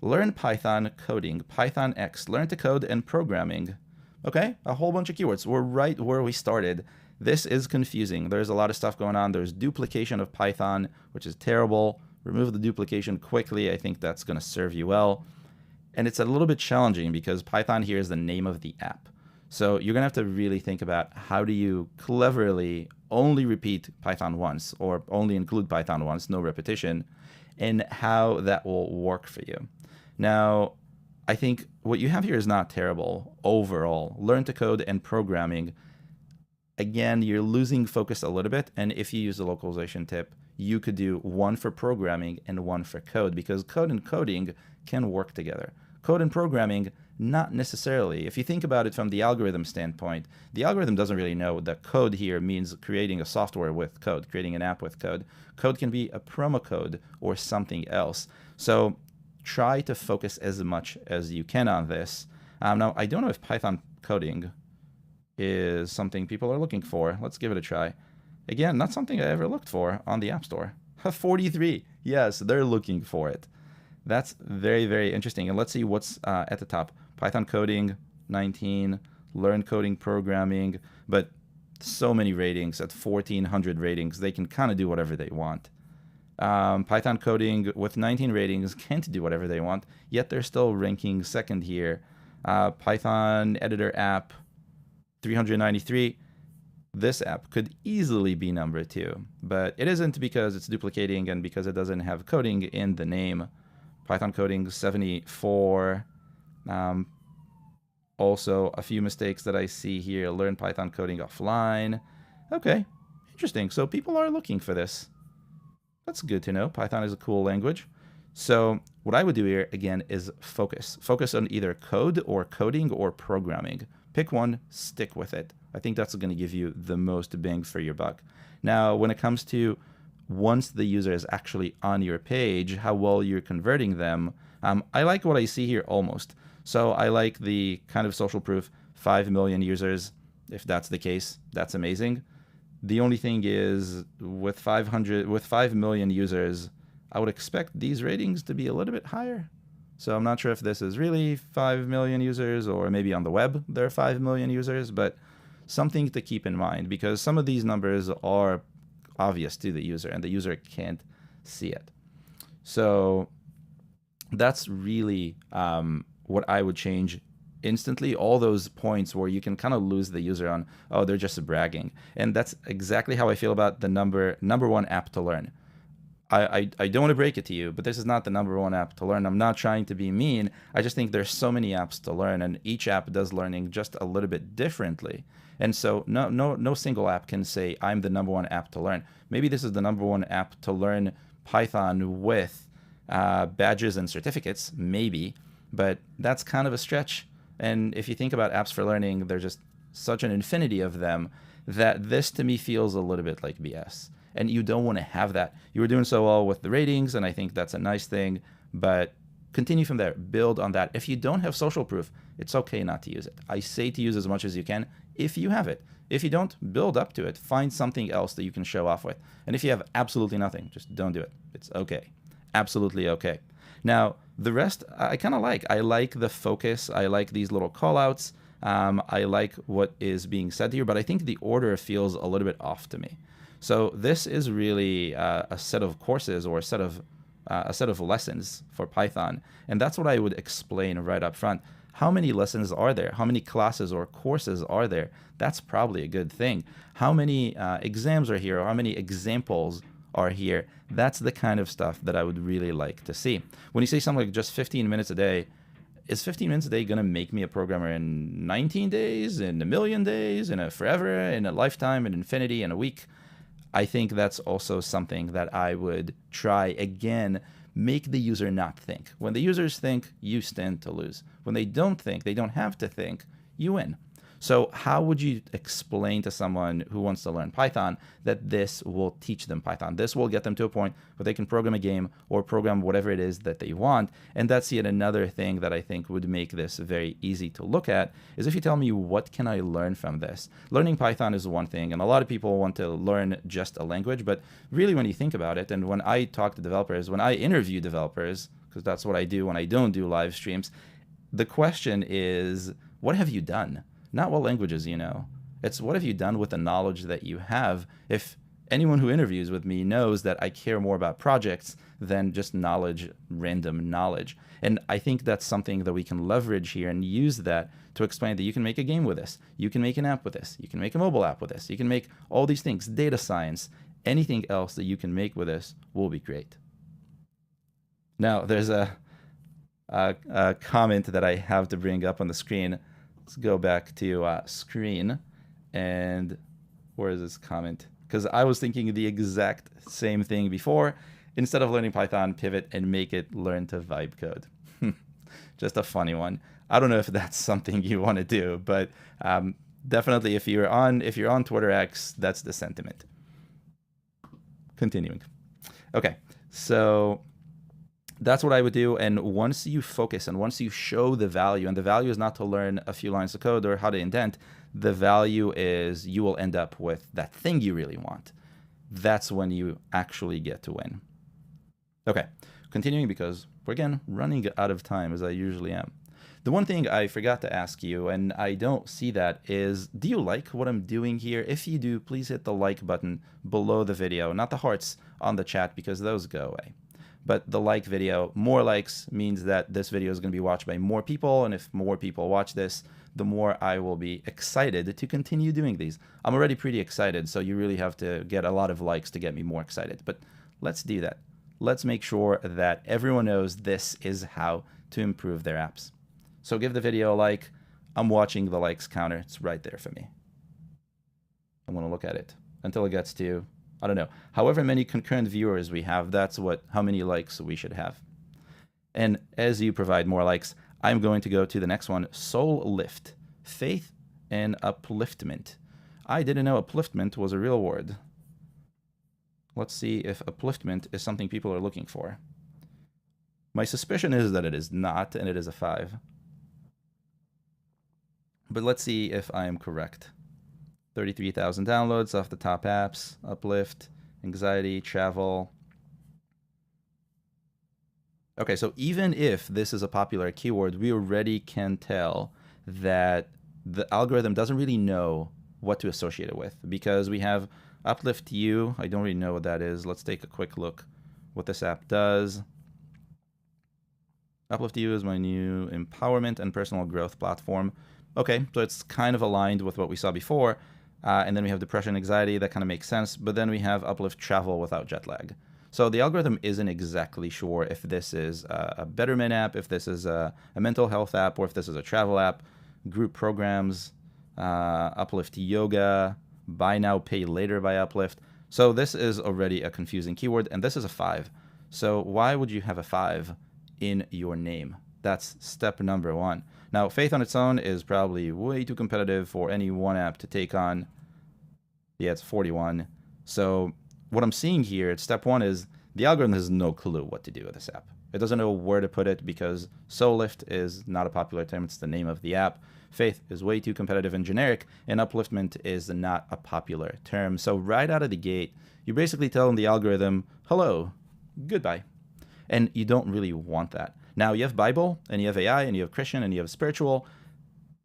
Learn Python coding, Python X, learn to code and programming. Okay, a whole bunch of keywords. We're right where we started. This is confusing. There's a lot of stuff going on. There's duplication of Python, which is terrible. Remove the duplication quickly. I think that's going to serve you well. And it's a little bit challenging because Python here is the name of the app. So you're going to have to really think about how do you cleverly only repeat Python once or only include Python once, no repetition, and how that will work for you. Now, I think what you have here is not terrible overall. Learn to code and programming. Again, you're losing focus a little bit, and if you use the localization tip, you could do one for programming and one for code, because code and coding can work together. Code and programming, not necessarily. If you think about it from the algorithm standpoint, the algorithm doesn't really know that code here means creating a software with code, creating an app with code. Code can be a promo code or something else. So try to focus as much as you can on this. Now, I don't know if Python coding is something people are looking for. Let's give it a try. Again, not something I ever looked for on the App Store. 43. Yes, they're looking for it. That's very, very interesting. And let's see what's at the top. Python coding, 19. Learn coding programming. But so many ratings at 1,400 ratings. They can kind of do whatever they want. Python coding with 19 ratings can't do whatever they want, yet they're still ranking second here. Python editor app, 393. This app could easily be number 2, but it isn't because it's duplicating and because it doesn't have coding in the name. Python coding, 74. Also, a few mistakes that I see here. Learn Python coding offline. Okay, interesting. So people are looking for this. That's good to know. Python is a cool language. So what I would do here, again, is focus. Focus on either code or coding or programming. Pick one, stick with it. I think that's going to give you the most bang for your buck. Now, when it comes to once the user is actually on your page, how well you're converting them, I like what I see here almost. So I like the kind of social proof, 5 million users. If that's the case, that's amazing. The only thing is with 5 million users, I would expect these ratings to be a little bit higher. So I'm not sure if this is really 5 million users or maybe on the web there are 5 million users, but something to keep in mind because some of these numbers are obvious to the user and the user can't see it. So that's really what I would change instantly. All those points where you can kind of lose the user on, oh, they're just bragging. And that's exactly how I feel about the number 1 app to learn. I don't want to break it to you, but this is not the number 1 app to learn. I'm not trying to be mean. I just think there's so many apps to learn, and each app does learning just a little bit differently. And so no single app can say, I'm the number 1 app to learn. Maybe this is the number 1 app to learn Python with badges and certificates, maybe, but that's kind of a stretch. And if you think about apps for learning, there's just such an infinity of them that this to me feels a little bit like BS. And you don't want to have that. You were doing so well with the ratings, and I think that's a nice thing, but continue from there. Build on that. If you don't have social proof, it's okay not to use it. I say to use as much as you can if you have it. If you don't, build up to it. Find something else that you can show off with. And if you have absolutely nothing, just don't do it. It's okay. Absolutely okay. Now, the rest I kind of like. I like the focus. I like these little call-outs. I like what is being said here, but I think the order feels a little bit off to me. So this is really a set of courses or a set of lessons for Python, and that's what I would explain right up front. How many lessons are there? How many classes or courses are there? That's probably a good thing. How many exams are here? Or how many examples are here? That's the kind of stuff that I would really like to see. When you say something like just 15 minutes a day, is 15 minutes a day going to make me a programmer in 19 days, in a million days, in a forever, in a lifetime, in infinity, in a week? I think that's also something that I would try again. Make the user not think. When the users think, you stand to lose. When they don't think, they don't have to think, you win. So how would you explain to someone who wants to learn Python that this will teach them Python? This will get them to a point where they can program a game or program whatever it is that they want. And that's yet another thing that I think would make this very easy to look at, is if you tell me, what can I learn from this? Learning Python is one thing, and a lot of people want to learn just a language. But really, when you think about it, and when I talk to developers, when I interview developers, because that's what I do when I don't do live streams, the question is, what have you done? Not what languages you know. It's what have you done with the knowledge that you have. If anyone who interviews with me knows that I care more about projects than just knowledge, random knowledge. And I think that's something that we can leverage here and use that to explain that you can make a game with this. You can make an app with this. You can make a mobile app with this. You can make all these things, data science, anything else that you can make with this will be great. Now, there's a comment that I have to bring up on the screen. Let's go back to screen, and where is this comment? Because I was thinking the exact same thing before. Instead of learning Python, pivot and make it learn to vibe code. Just a funny one. I don't know if that's something you want to do, but definitely if you're on Twitter X, that's the sentiment. Continuing. Okay, so that's what I would do. And once you focus and once you show the value, and the value is not to learn a few lines of code or how to indent, the value is you will end up with that thing you really want. That's when you actually get to win. Okay, continuing, because we're again running out of time, as I usually am. The one thing I forgot to ask you, and I don't see that, is do you like what I'm doing here? If you do, please hit the like button below the video, not the hearts on the chat, because those go away. But the like video, more likes means that this video is going to be watched by more people. And if more people watch this, the more I will be excited to continue doing these. I'm already pretty excited, so you really have to get a lot of likes to get me more excited. But let's do that. Let's make sure that everyone knows this is how to improve their apps. So give the video a like. I'm watching the likes counter. It's right there for me. I'm going to look at it until it gets to, I don't know, however many concurrent viewers we have, that's how many likes we should have. And as you provide more likes, I'm going to go to the next one, Soulift, faith and upliftment. I didn't know upliftment was a real word. Let's see if upliftment is something people are looking for. My suspicion is that it is not, and it is a 5. But let's see if I am correct. 33,000 downloads off the top apps, uplift, anxiety, travel. Okay, so even if this is a popular keyword, we already can tell that the algorithm doesn't really know what to associate it with, because we have Uplift You. I don't really know what that is. Let's take a quick look what this app does. Uplift You is my new empowerment and personal growth platform. Okay, so it's kind of aligned with what we saw before. And then we have depression, anxiety. That kind of makes sense. But then we have Uplift Travel without jet lag. So the algorithm isn't exactly sure if this is a betterment app, if this is a mental health app, or if this is a travel app. Group programs, Uplift Yoga, buy now, pay later by Uplift. So this is already a confusing keyword, and this is a 5. So why would you have a 5 in your name? That's step number 1. Now, faith on its own is probably way too competitive for any one app to take on. Yeah, it's 41. So what I'm seeing here at step 1 is the algorithm has no clue what to do with this app. It doesn't know where to put it because Soulift is not a popular term. It's the name of the app. Faith is way too competitive and generic, and upliftment is not a popular term. So right out of the gate, you're basically telling the algorithm, hello, goodbye. And you don't really want that. Now, you have Bible, and you have AI, and you have Christian, and you have spiritual.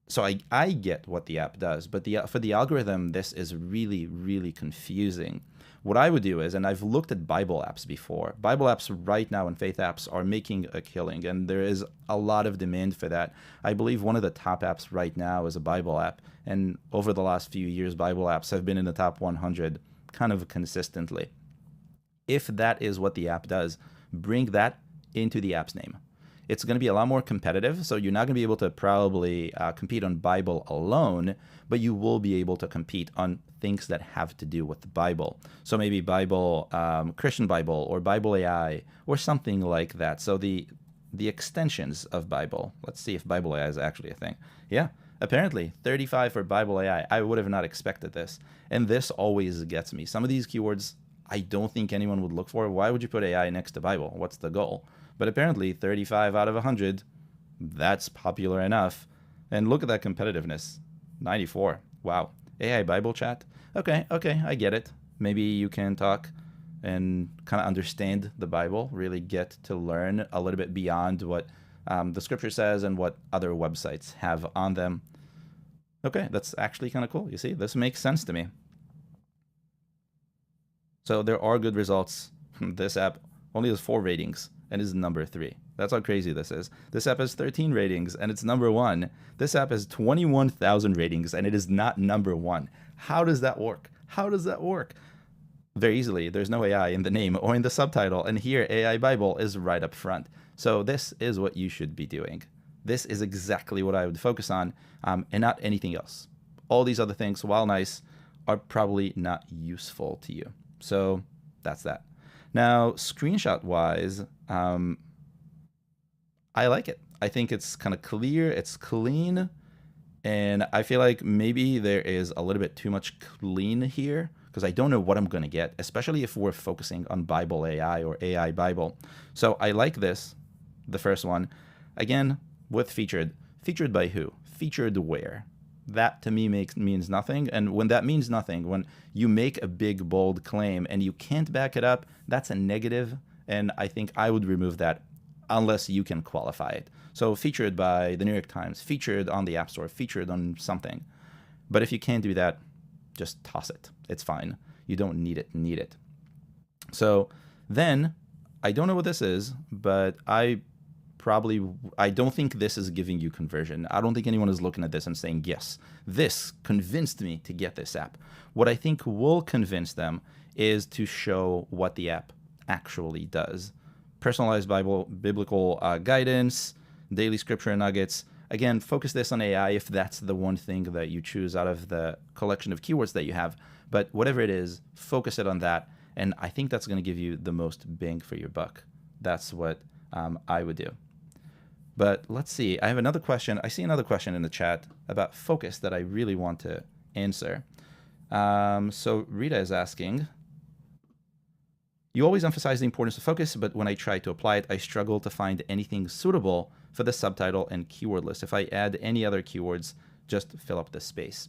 So I get what the app does, but for the algorithm, this is really, really confusing. What I would do is, and I've looked at Bible apps before. Bible apps right now and faith apps are making a killing, and there is a lot of demand for that. I believe one of the top apps right now is a Bible app, and over the last few years, Bible apps have been in the top 100 kind of consistently. If that is what the app does, bring that into the app's name. It's going to be a lot more competitive, so you're not going to be able to probably compete on Bible alone, but you will be able to compete on things that have to do with the Bible. So maybe Bible, Christian Bible, or Bible AI, or something like that. So the extensions of Bible. Let's see if Bible AI is actually a thing. Yeah, apparently 35 for Bible AI. I would have not expected this. And this always gets me. Some of these keywords I don't think anyone would look for. Why would you put AI next to Bible? What's the goal? But apparently 35 out of 100, that's popular enough. And look at that competitiveness. 94. Wow. AI Bible chat. Okay, I get it. Maybe you can talk and kind of understand the Bible, really get to learn a little bit beyond what the scripture says and what other websites have on them. Okay, that's actually kind of cool. You see, this makes sense to me. So there are good results. This app only has 4 ratings and is number 3. That's how crazy this is. This app has 13 ratings and it's number 1. This app has 21,000 ratings and it is not number 1. How does that work? How does that work? Very easily. There's no AI in the name or in the subtitle, and here AI Bible is right up front. So this is what you should be doing. This is exactly what I would focus on, and not anything else. All these other things, while nice, are probably not useful to you. So that's that. Now, screenshot-wise, I like it. I think it's kind of clear, it's clean, and I feel like maybe there is a little bit too much clean here because I don't know what I'm going to get, especially if we're focusing on Bible AI or AI Bible. So I like this, the first one. Again, with featured. Featured by who? Featured where? That to me means nothing. And when that means nothing, when you make a big, bold claim and you can't back it up, that's a negative. And I think I would remove that unless you can qualify it. So featured by the New York Times, featured on the App Store, featured on something. But if you can't do that, just toss it. It's fine. You don't need it. So then, I don't know what this is, but I don't think this is giving you conversion. I don't think anyone is looking at this and saying, yes, this convinced me to get this app. What I think will convince them is to show what the app actually does. Personalized biblical guidance, daily scripture nuggets. Again, focus this on AI if that's the one thing that you choose out of the collection of keywords that you have. But whatever it is, focus it on that. And I think that's going to give you the most bang for your buck. That's what I would do. But let's see. I have another question. I see another question in the chat about focus that I really want to answer. So Rita is asking, you always emphasize the importance of focus, but when I try to apply it, I struggle to find anything suitable for the subtitle and keyword list. If I add any other keywords, just fill up the space.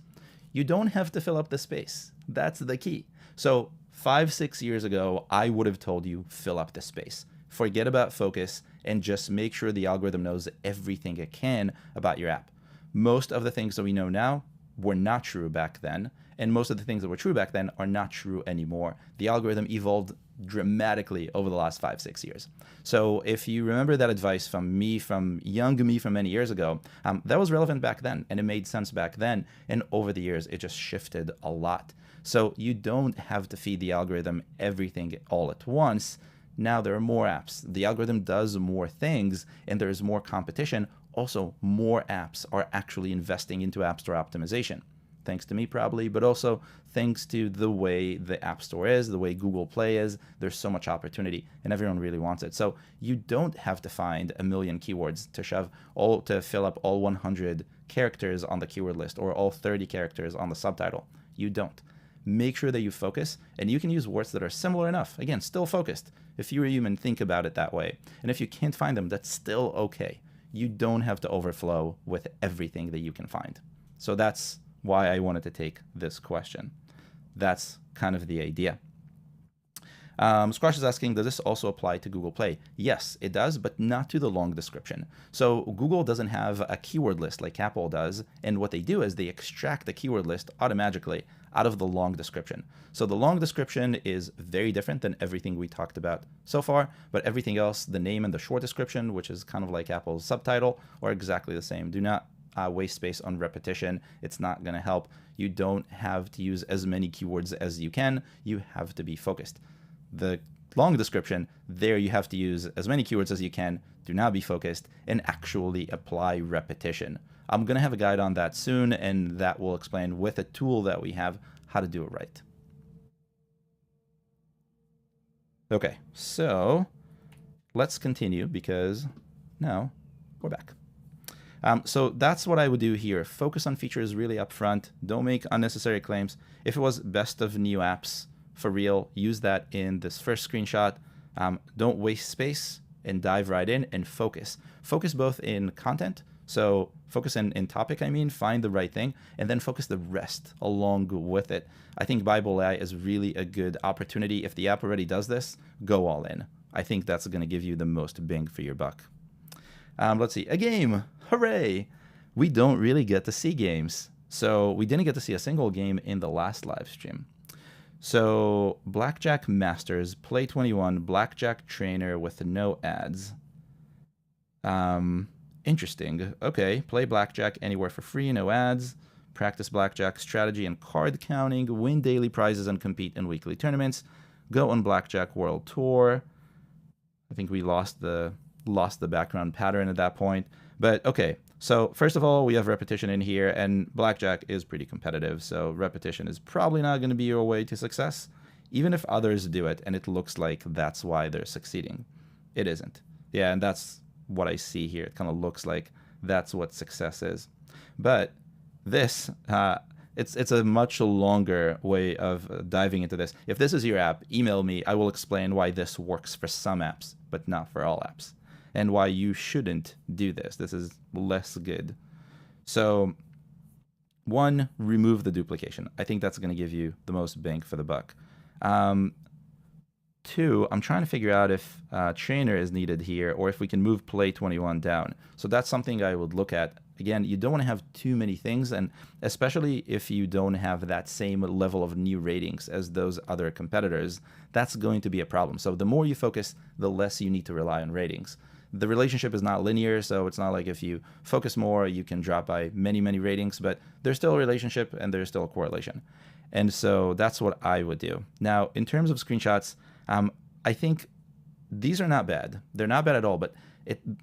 You don't have to fill up the space. That's the key. So 5-6 years ago, I would have told you fill up the space. Forget about focus and just make sure the algorithm knows everything it can about your app. Most of the things that we know now were not true back then, and most of the things that were true back then are not true anymore. The algorithm evolved dramatically over the last 5-6 years. So if you remember that advice from me, from young me from many years ago, that was relevant back then, and it made sense back then, and over the years, it just shifted a lot. So you don't have to feed the algorithm everything all at once. Now there are more apps. The algorithm does more things, and there's more competition. Also, more apps are actually investing into App Store optimization. Thanks to me probably, but also thanks to the way the App Store is, the way Google Play is. There's so much opportunity, and everyone really wants it. So you don't have to find a million keywords to fill up all 100 characters on the keyword list or all 30 characters on the subtitle. You don't. Make sure that you focus, and you can use words that are similar enough. Again, still focused. If you're a human, think about it that way. And if you can't find them, that's still okay. You don't have to overflow with everything that you can find. So that's why I wanted to take this question. That's kind of the idea. Squash is asking, does this also apply to Google Play? Yes, it does, but not to the long description. So Google doesn't have a keyword list like Apple does, and what they do is they extract the keyword list automatically out of the long description. So the long description is very different than everything we talked about so far, but everything else, the name and the short description, which is kind of like Apple's subtitle, are exactly the same. Do not waste space on repetition. It's not going to help. You don't have to use as many keywords as you can. You have to be focused. The long description, there you have to use as many keywords as you can, do not be focused, and actually apply repetition. I'm going to have a guide on that soon, and that will explain with a tool that we have how to do it right. Okay, so let's continue because now we're back. So that's what I would do here. Focus on features really up front. Don't make unnecessary claims. If it was best of new apps, for real, use that in this first screenshot. Don't waste space and dive right in and focus. Focus both in content, so focus in topic, find the right thing, and then focus the rest along with it. I think Bible AI is really a good opportunity. If the app already does this, go all in. I think that's going to give you the most bang for your buck. Let's see, a game, hooray! We don't really get to see games. So we didn't get to see a single game in the last live stream. So Blackjack Masters, Play 21, Blackjack Trainer with no ads. Interesting. Okay, play Blackjack anywhere for free, no ads. Practice Blackjack strategy and card counting, win daily prizes and compete in weekly tournaments. Go on Blackjack World Tour. I think we lost the background pattern at that point. But okay, so first of all, we have repetition in here, and Blackjack is pretty competitive, so repetition is probably not going to be your way to success, even if others do it, and it looks like that's why they're succeeding. It isn't. Yeah, and that's what I see here. It kind of looks like that's what success is. But this, it's a much longer way of diving into this. If this is your app, email me. I will explain why this works for some apps, but not for all apps, and why you shouldn't do this. This is less good. So, one, remove the duplication. I think that's going to give you the most bang for the buck. Two, I'm trying to figure out if trainer is needed here, or if we can move Play 21 down. So that's something I would look at. Again, you don't want to have too many things, and especially if you don't have that same level of new ratings as those other competitors, that's going to be a problem. So the more you focus, the less you need to rely on ratings. The relationship is not linear, so it's not like if you focus more, you can drop by many, many ratings, but there's still a relationship and there's still a correlation. And so that's what I would do. Now, in terms of screenshots, I think these are not bad. They're not bad at all, but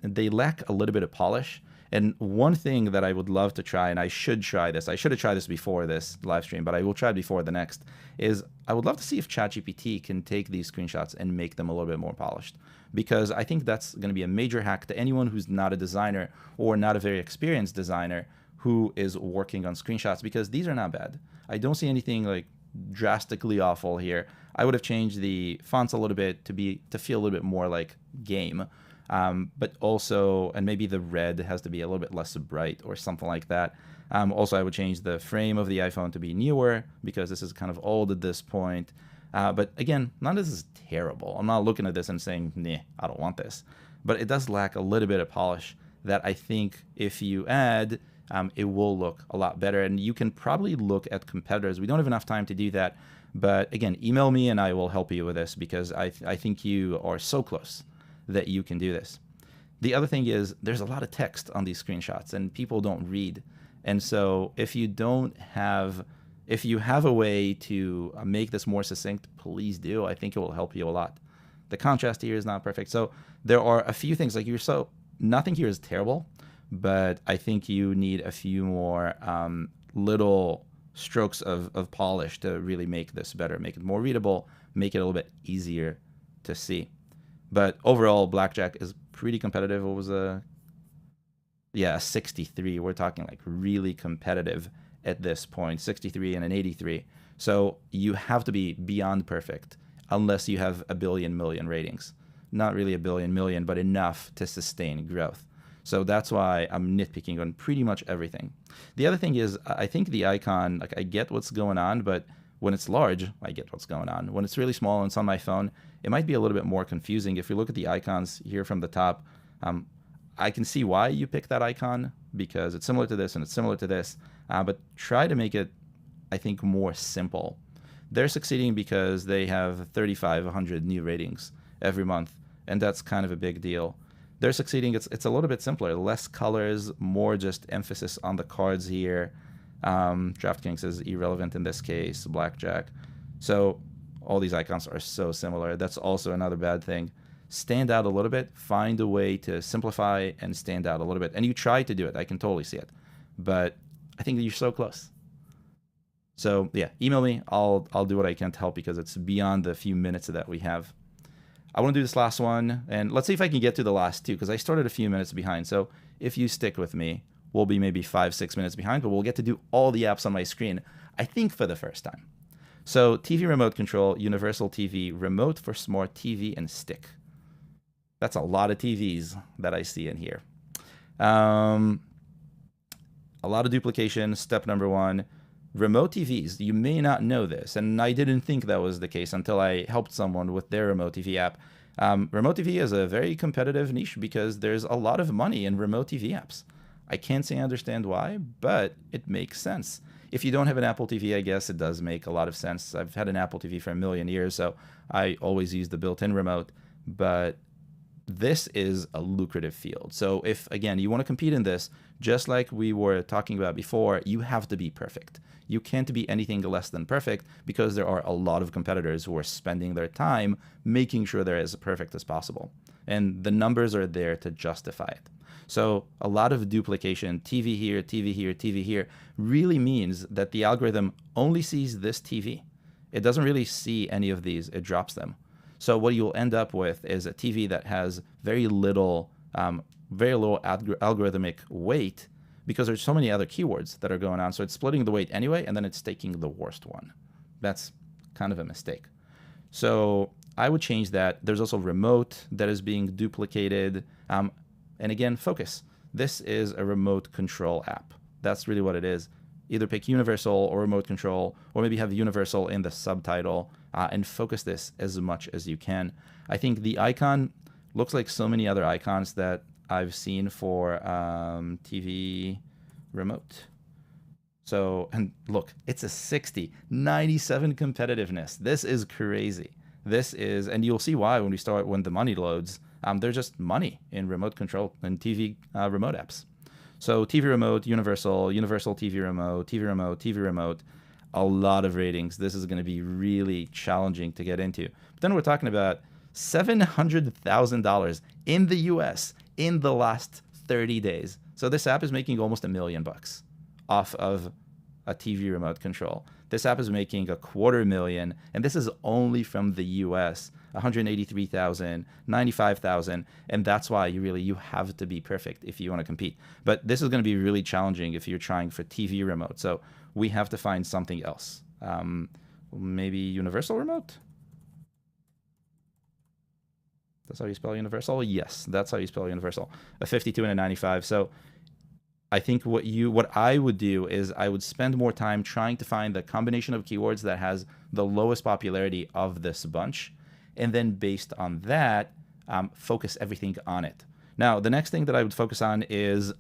they lack a little bit of polish. And one thing that I would love to try, and I should try this, I should have tried this before this live stream, but I will try it before the next, is I would love to see if ChatGPT can take these screenshots and make them a little bit more polished. Because I think that's going to be a major hack to anyone who's not a designer or not a very experienced designer who is working on screenshots, because these are not bad. I don't see anything like drastically awful here. I would have changed the fonts a little bit to feel a little bit more like game. But also, and maybe the red has to be a little bit less bright or something like that. Also, I would change the frame of the iPhone to be newer, because this is kind of old at this point. But again, none of this is terrible. I'm not looking at this and saying, nah, I don't want this. But it does lack a little bit of polish that I think if you add, it will look a lot better. And you can probably look at competitors. We don't have enough time to do that. But again, email me and I will help you with this, because I think you are so close that you can do this. The other thing is there's a lot of text on these screenshots and people don't read. And so if you have a way to make this more succinct, please do. I think it will help you a lot. The contrast here is not perfect. So there are a few things like nothing here is terrible, but I think you need a few more little strokes of polish to really make this better, make it more readable, make it a little bit easier to see. But overall, Blackjack is pretty competitive. It was a 63. We're talking like really competitive at this point, 63 and an 83. So you have to be beyond perfect unless you have a billion million ratings. Not really a billion million, but enough to sustain growth. So that's why I'm nitpicking on pretty much everything. The other thing is, I think the icon, like I get what's going on, but When it's large, I get what's going on. When it's really small and it's on my phone, it might be a little bit more confusing. If you look at the icons here from the top, I can see why you pick that icon because it's similar to this and it's similar to this, but try to make it, I think, more simple. They're succeeding because they have 3,500 new ratings every month, and that's kind of a big deal. They're succeeding. It's a little bit simpler, less colors, more just emphasis on the cards here. DraftKings is irrelevant in this case, Blackjack. So all these icons are so similar. That's also another bad thing. Stand out a little bit, find a way to simplify and stand out a little bit. And you try to do it. I can totally see it. But I think that you're so close. So yeah, email me. I'll do what I can to help because it's beyond the few minutes that we have. I want to do this last one, and let's see if I can get to the last two because I started a few minutes behind. So if you stick with me, we'll be maybe 5-6 minutes behind, but we'll get to do all the apps on my screen, I think, for the first time. So TV remote control, universal TV, remote for smart TV, and stick. That's a lot of TVs that I see in here. A lot of duplication. Step number one. Remote TVs, you may not know this, and I didn't think that was the case until I helped someone with their remote TV app. Remote TV is a very competitive niche because there's a lot of money in remote TV apps. I can't say I understand why, but it makes sense. If you don't have an Apple TV, I guess it does make a lot of sense. I've had an Apple TV for a million years, so I always use the built-in remote, but this is a lucrative field. So if, again, you want to compete in this, just like we were talking about before, you have to be perfect. You can't be anything less than perfect because there are a lot of competitors who are spending their time making sure they're as perfect as possible. And the numbers are there to justify it. So a lot of duplication, TV here, TV here, TV here, really means that the algorithm only sees this TV. It doesn't really see any of these. It drops them. So what you'll end up with is a TV that has very little algorithmic weight because there's so many other keywords that are going on. So it's splitting the weight anyway, and then it's taking the worst one. That's kind of a mistake. So I would change that. There's also remote that is being duplicated. And again, focus. This is a remote control app. That's really what it is. Either pick universal or remote control, or maybe have universal in the subtitle, and focus this as much as you can. I think the icon looks like so many other icons that I've seen for TV remote. So, and look, it's a 60, 97 competitiveness. This is crazy. This is, and you'll see why when the money loads. There's just money in remote control and TV remote apps. So TV remote, universal TV remote, TV remote, TV remote, a lot of ratings. This is going to be really challenging to get into. But then we're talking about $700,000 in the US in the last 30 days. So this app is making almost $1 million off of a TV remote control. This app is making $250,000, and this is only from the US. 183,000, 95,000, and that's why you have to be perfect if you want to compete. But this is going to be really challenging if you're trying for TV remote. So we have to find something else. Maybe universal remote? That's how you spell universal? Yes, that's how you spell universal. A 52 and a 95. So I think what I would do is I would spend more time trying to find the combination of keywords that has the lowest popularity of this bunch. And then based on that, focus everything on it. Now, the next thing that I would focus on is,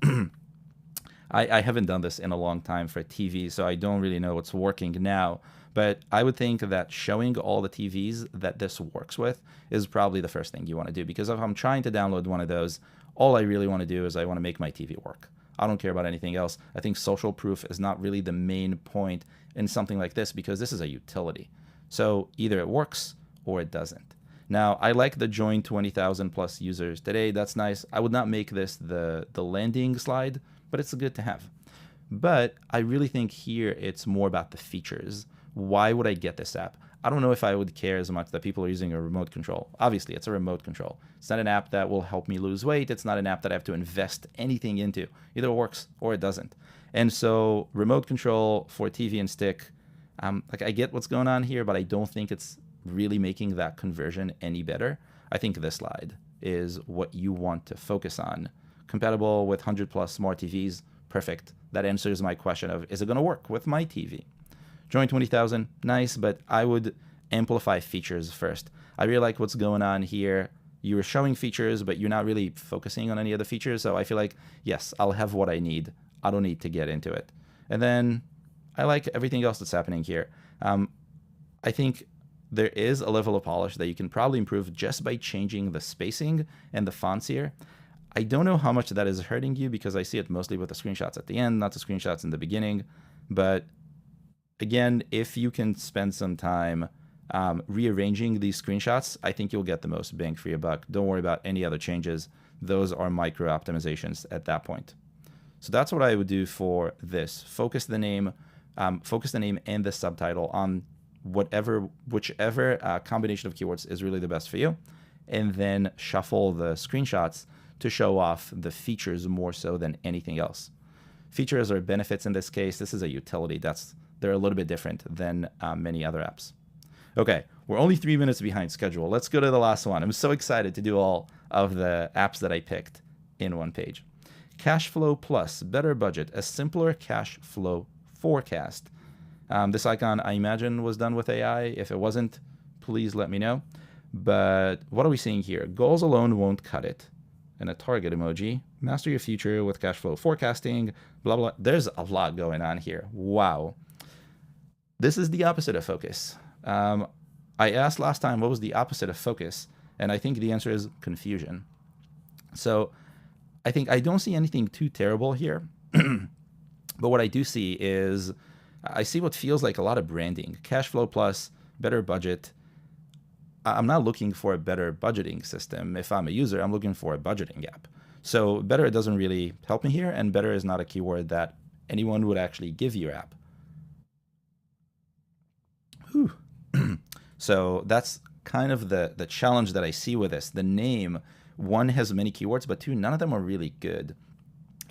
I haven't done this in a long time for TV, so I don't really know what's working now. But I would think that showing all the TVs that this works with is probably the first thing you want to do. Because if I'm trying to download one of those, all I really want to do is I want to make my TV work. I don't care about anything else. I think social proof is not really the main point in something like this because this is a utility. So either it works or it doesn't. Now, I like the join 20,000 plus users today. That's nice. I would not make this the landing slide, but it's good to have. But I really think here it's more about the features. Why would I get this app? I don't know if I would care as much that people are using a remote control. Obviously, it's a remote control. It's not an app that will help me lose weight. It's not an app that I have to invest anything into. Either it works or it doesn't. And so remote control for TV and stick, like I get what's going on here, but I don't think it's really making that conversion any better. I think this slide is what you want to focus on. Compatible with 100 plus smart TVs, perfect. That answers my question of, is it going to work with my TV? Join 20,000, nice, but I would amplify features first. I really like what's going on here. You're showing features, but you're not really focusing on any of the features. So I feel like, yes, I'll have what I need. I don't need to get into it. And then I like everything else that's happening here. I think there is a level of polish that you can probably improve just by changing the spacing and the fonts here. I don't know how much that is hurting you because I see it mostly with the screenshots at the end, not the screenshots in the beginning. But again, if you can spend some time rearranging these screenshots, I think you'll get the most bang for your buck. Don't worry about any other changes. Those are micro optimizations at that point. So that's what I would do for this. Focus the name and the subtitle on whichever combination of keywords is really the best for you, and then shuffle the screenshots to show off the features more so than anything else. Features are benefits in this case. This is a utility. They're a little bit different than many other apps. Okay, we're only 3 minutes behind schedule. Let's go to the last one. I'm so excited to do all of the apps that I picked in one page. CashFlow Plus, better budget, a simpler cash flow forecast. This icon, I imagine, was done with AI. If it wasn't, please let me know. But what are we seeing here? Goals alone won't cut it. And a target emoji. Master your future with cash flow forecasting, blah, blah. There's a lot going on here. Wow. This is the opposite of focus. I asked last time what was the opposite of focus, and I think the answer is confusion. So I think I don't see anything too terrible here. But what I do see is I see what feels like a lot of branding. Cash flow plus, better budget. I'm not looking for a better budgeting system. If I'm a user, I'm looking for a budgeting app. So better doesn't really help me here, and better is not a keyword that anyone would actually give your app. Whew. So that's kind of the challenge that I see with this. The name, one, has many keywords, but two, none of them are really good.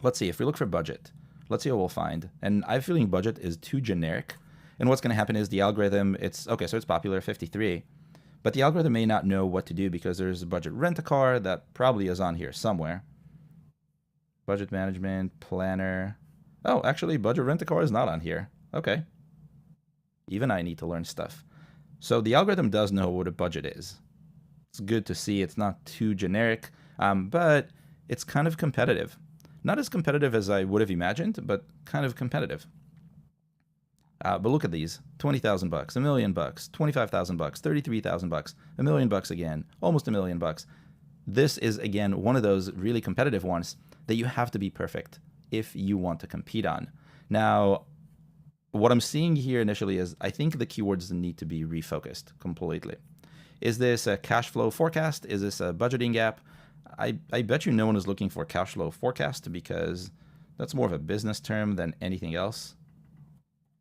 Let's see, if we look for budget, let's see what we'll find. And I have a feeling budget is too generic. And what's going to happen is the algorithm, so it's popular, 53. But the algorithm may not know what to do because there's a budget rent-a-car that probably is on here somewhere. Budget management, planner. Oh, actually, budget rent-a-car is not on here. Okay. Even I need to learn stuff. So the algorithm does know what a budget is. It's good to see it's not too generic, but it's kind of competitive. Not as competitive as I would have imagined, but kind of competitive. But look at these: $20,000, $1 million, $25,000, $33,000, $1 million again, almost $1 million. This is again one of those really competitive ones that you have to be perfect if you want to compete on. Now, what I'm seeing here initially is I think the keywords need to be refocused completely. Is this a cash flow forecast? Is this a budgeting app? I bet you no one is looking for cash flow forecast because that's more of a business term than anything else.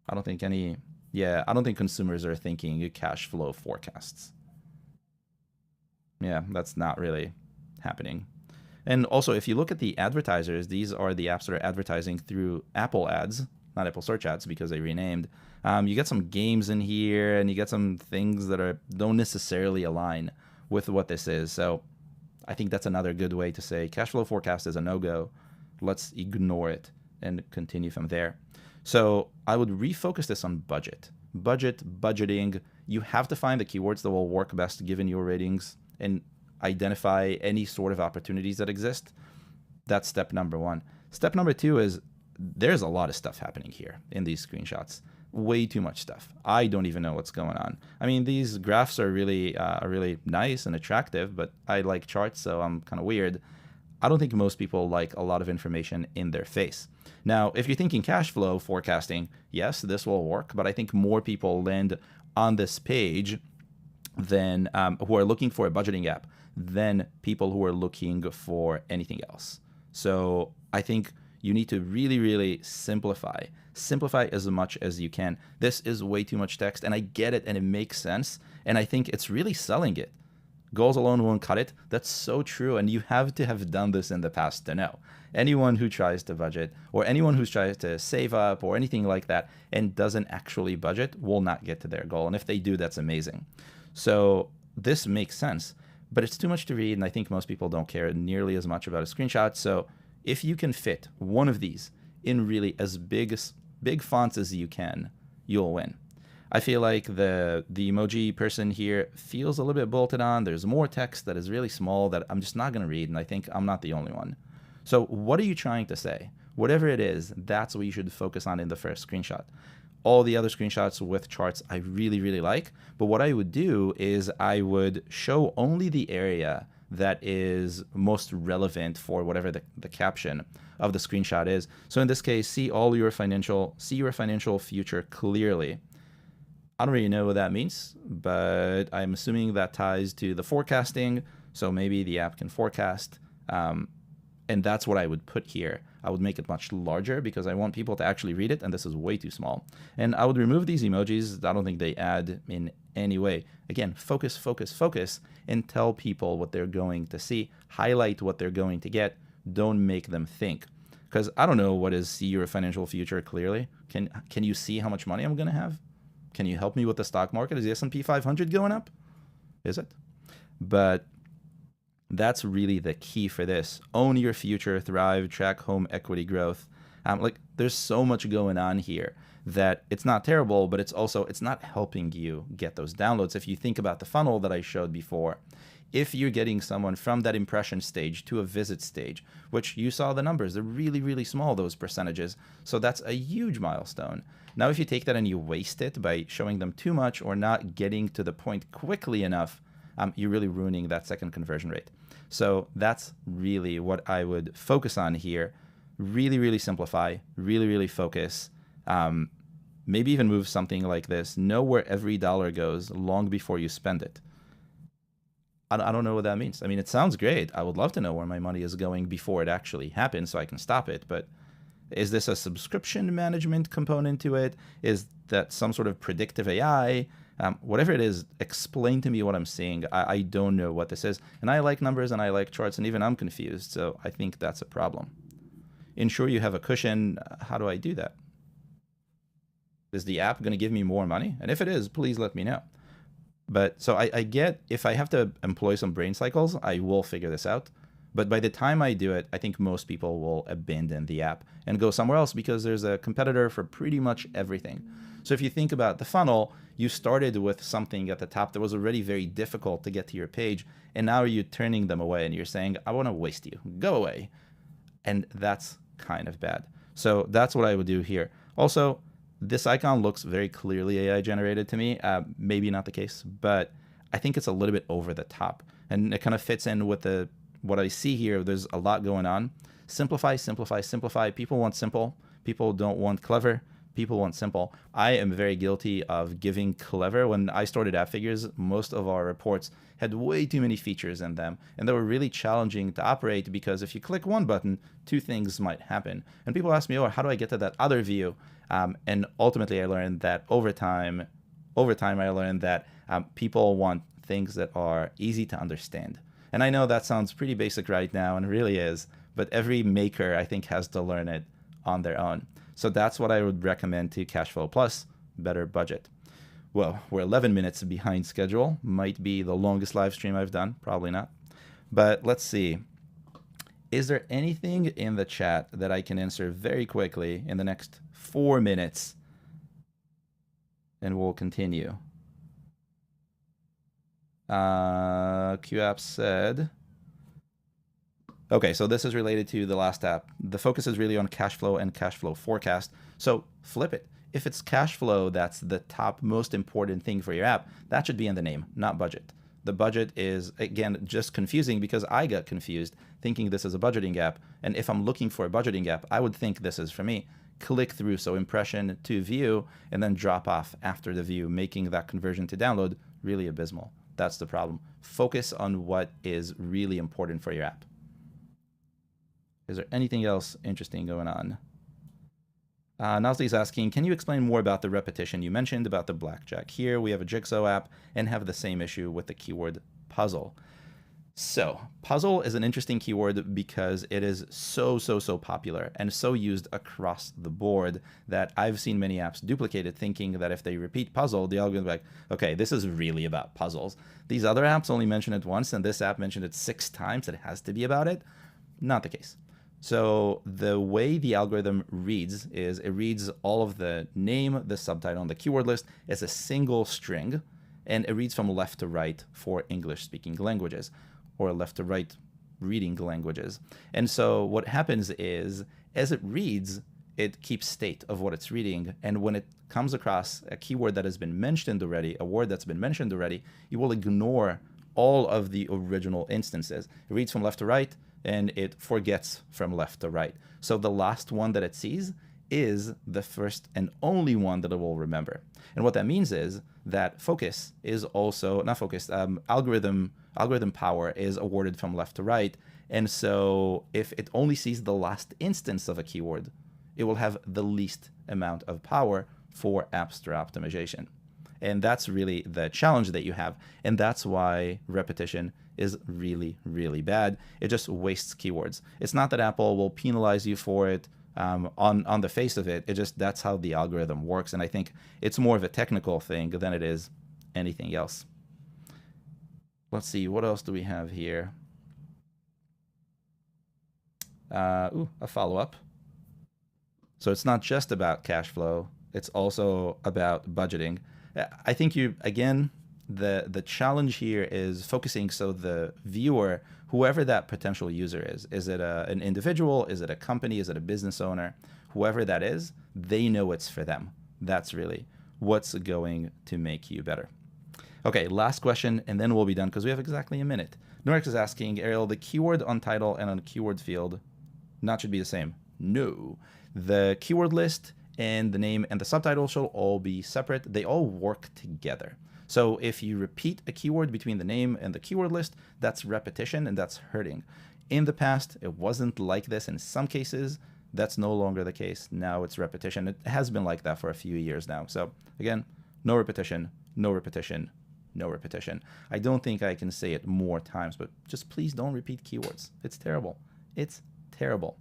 I don't think consumers are thinking cash flow forecasts. Yeah, that's not really happening. And also, if you look at the advertisers, these are the apps that are advertising through Apple ads, not Apple search ads because they renamed. You get some games in here, and you get some things that don't necessarily align with what this is. So I think that's another good way to say cash flow forecast is a no-go. Let's ignore it and continue from there. So I would refocus this on budget. Budgeting. You have to find the keywords that will work best given your ratings and identify any sort of opportunities that exist. That's step number one. Step number two is there's a lot of stuff happening here in these screenshots. Way too much stuff. I don't even know what's going on. I mean, these graphs are really nice and attractive, but I like charts, so I'm kind of weird. I don't think most people like a lot of information in their face. Now, if you're thinking cash flow forecasting, yes, this will work, but I think more people land on this page than who are looking for a budgeting app than people who are looking for anything else. So I think you need to really, really simplify. Simplify as much as you can. This is way too much text, and I get it, and it makes sense, and I think it's really selling it. Goals alone won't cut it. That's so true, and you have to have done this in the past to know. Anyone who tries to budget, or anyone who's tries to save up, or anything like that, and doesn't actually budget will not get to their goal, and if they do, that's amazing. So this makes sense, but it's too much to read, and I think most people don't care nearly as much about a screenshot. So if you can fit one of these in really as big fonts as you can, you'll win. I feel like the emoji person here feels a little bit bolted on. There's more text that is really small that I'm just not going to read, and I think I'm not the only one. So what are you trying to say? Whatever it is, that's what you should focus on in the first screenshot. All the other screenshots with charts I really, really like, but what I would do is I would show only the area that is most relevant for whatever the caption of the screenshot is. So in this case, see your financial future clearly. I don't really know what that means, but I'm assuming that ties to the forecasting. So maybe the app can forecast. And that's what I would put here. I would make it much larger because I want people to actually read it, and this is way too small. And I would remove these emojis. I don't think they add in any way. Again, focus, focus, focus, and tell people what they're going to see. Highlight what they're going to get. Don't make them think. Because I don't know what is see your financial future clearly. Can you see how much money I'm going to have? Can you help me with the stock market? Is the S&P 500 going up? Is it? But that's really the key for this. Own your future, thrive, track home equity growth. Like there's so much going on here that it's not terrible, but it's not helping you get those downloads. If you think about the funnel that I showed before, if you're getting someone from that impression stage to a visit stage, which you saw the numbers, they're really, really small, those percentages. So that's a huge milestone. Now, if you take that and you waste it by showing them too much or not getting to the point quickly enough, you're really ruining that second conversion rate. So that's really what I would focus on here. Really, really simplify, really, really focus. Maybe even move something like this. Know where every dollar goes long before you spend it. I don't know what that means. I mean, it sounds great. I would love to know where my money is going before it actually happens so I can stop it. But is this a subscription management component to it? Is that some sort of predictive AI? Whatever it is, explain to me what I'm seeing. I don't know what this is. And I like numbers and I like charts, and even I'm confused. So I think that's a problem. Ensure you have a cushion. How do I do that? Is the app going to give me more money? And if it is, please let me know. But so I get if I have to employ some brain cycles, I will figure this out. But by the time I do it, I think most people will abandon the app and go somewhere else because there's a competitor for pretty much everything. So if you think about the funnel, you started with something at the top that was already very difficult to get to your page, and now you're turning them away and you're saying, I want to waste you. Go away. And that's kind of bad. So that's what I would do here. Also, this icon looks very clearly AI generated to me. Maybe not the case, but I think it's a little bit over the top. And it kind of fits in with what I see here. There's a lot going on. Simplify, simplify, simplify. People want simple. People don't want clever. People want simple. I am very guilty of giving clever. When I started Appfigures, most of our reports had way too many features in them, and they were really challenging to operate because if you click one button, two things might happen. And people ask me, oh, how do I get to that other view? And ultimately, I learned that over time I learned that people want things that are easy to understand. And I know that sounds pretty basic right now, and it really is, but every maker, I think, has to learn it on their own. So that's what I would recommend to CashFlow Plus, better budget. Well, we're 11 minutes behind schedule. Might be the longest live stream I've done. Probably not. But let's see. Is there anything in the chat that I can answer very quickly in the next 4 minutes? And we'll continue. QApp said... Okay, so this is related to the last app. The focus is really on cash flow and cash flow forecast. So flip it. If it's cash flow, that's the top most important thing for your app. That should be in the name, not budget. The budget is, again, just confusing because I got confused thinking this is a budgeting app. And if I'm looking for a budgeting app, I would think this is for me. Click through, so impression to view, and then drop off after the view, making that conversion to download really abysmal. That's the problem. Focus on what is really important for your app. Is there anything else interesting going on? Nasli's asking, can you explain more about the repetition you mentioned about the Blackjack? Here we have a Jigsaw app and have the same issue with the keyword puzzle. So puzzle is an interesting keyword because it is so popular and so used across the board that I've seen many apps duplicate it, thinking that if they repeat puzzle, the algorithm will be like, okay, this is really about puzzles. These other apps only mention it once, and this app mentioned it 6 times. It has to be about it. Not the case. So the way the algorithm reads is it reads all of the name, the subtitle, and the keyword list as a single string, and it reads from left to right for English-speaking languages, or left to right reading languages. And so what happens is, as it reads, it keeps state of what it's reading, and when it comes across a keyword that has been mentioned already, a word that's been mentioned already, it will ignore all of the original instances. It reads from left to right, and it forgets from left to right. So the last one that it sees is the first and only one that it will remember. And what that means is that focus is also, not focus, algorithm power is awarded from left to right. And so if it only sees the last instance of a keyword, it will have the least amount of power for App Store optimization. And that's really the challenge that you have. And that's why repetition is really, really bad. It just wastes keywords. It's not that Apple will penalize you for it on the face of it. It just, that's how the algorithm works. And I think it's more of a technical thing than it is anything else. Let's see, what else do we have here? A follow-up. So it's not just about cash flow. It's also about budgeting. I think again, the challenge here is focusing so the viewer, whoever that potential user is it an individual, is it a company, is it a business owner, whoever that is, they know it's for them. That's really what's going to make you better. Okay, last question, and then we'll be done because we have exactly a minute. Norix is asking, Ariel, the keyword on title and on keyword field not should be the same. No, the keyword list and the name and the subtitle shall all be separate. They all work together. So if you repeat a keyword between the name and the keyword list, that's repetition and that's hurting. In the past, it wasn't like this. In some cases, that's no longer the case. Now it's repetition. It has been like that for a few years now. So again, no repetition, no repetition, no repetition. I don't think I can say it more times, but just please don't repeat keywords. It's terrible. It's terrible.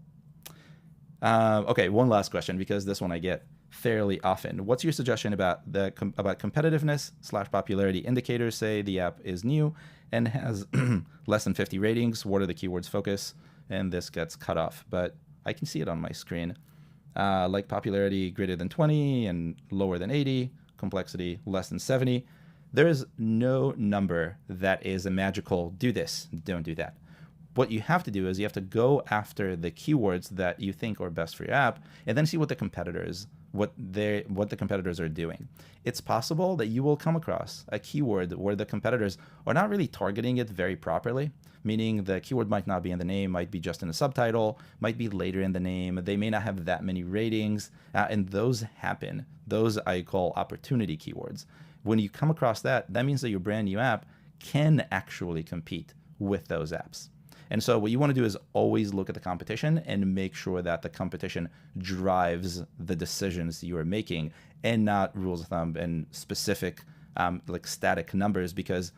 Okay, one last question, because this one I get fairly often. What's your suggestion about about competitiveness / popularity indicators? Say the app is new and has less than 50 ratings. What are the keywords focus? And this gets cut off, but I can see it on my screen. Like popularity greater than 20 and lower than 80, complexity less than 70. There is no number that is a magical do this, don't do that. What you have to do is you have to go after the keywords that you think are best for your app, and then see what the competitors are doing. It's possible that you will come across a keyword where the competitors are not really targeting it very properly, meaning the keyword might not be in the name, might be just in the subtitle, might be later in the name, they may not have that many ratings, and those happen. Those I call opportunity keywords. When you come across that, that means that your brand new app can actually compete with those apps. And so what you want to do is always look at the competition and make sure that the competition drives the decisions you are making, and not rules of thumb and specific like static numbers, because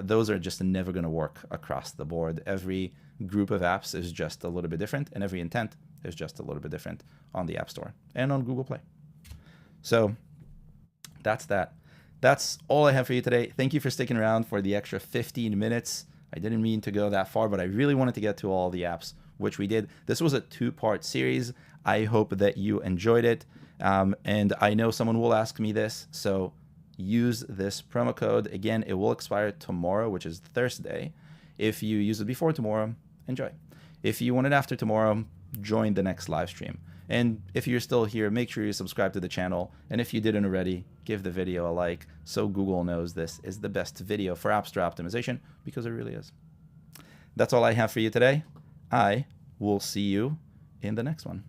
those are just never going to work across the board. Every group of apps is just a little bit different, and every intent is just a little bit different on the App Store and on Google Play. So that's that. That's all I have for you today. Thank you for sticking around for the extra 15 minutes. I didn't mean to go that far, but I really wanted to get to all the apps, which we did. This was a 2-part series. I hope that you enjoyed it. And I know someone will ask me this, so use this promo code. Again, it will expire tomorrow, which is Thursday. If you use it before tomorrow, enjoy. If you want it after tomorrow, join the next live stream. And if you're still here, make sure you subscribe to the channel. And if you didn't already, give the video a like so Google knows this is the best video for App Store optimization, because it really is. That's all I have for you today. I will see you in the next one.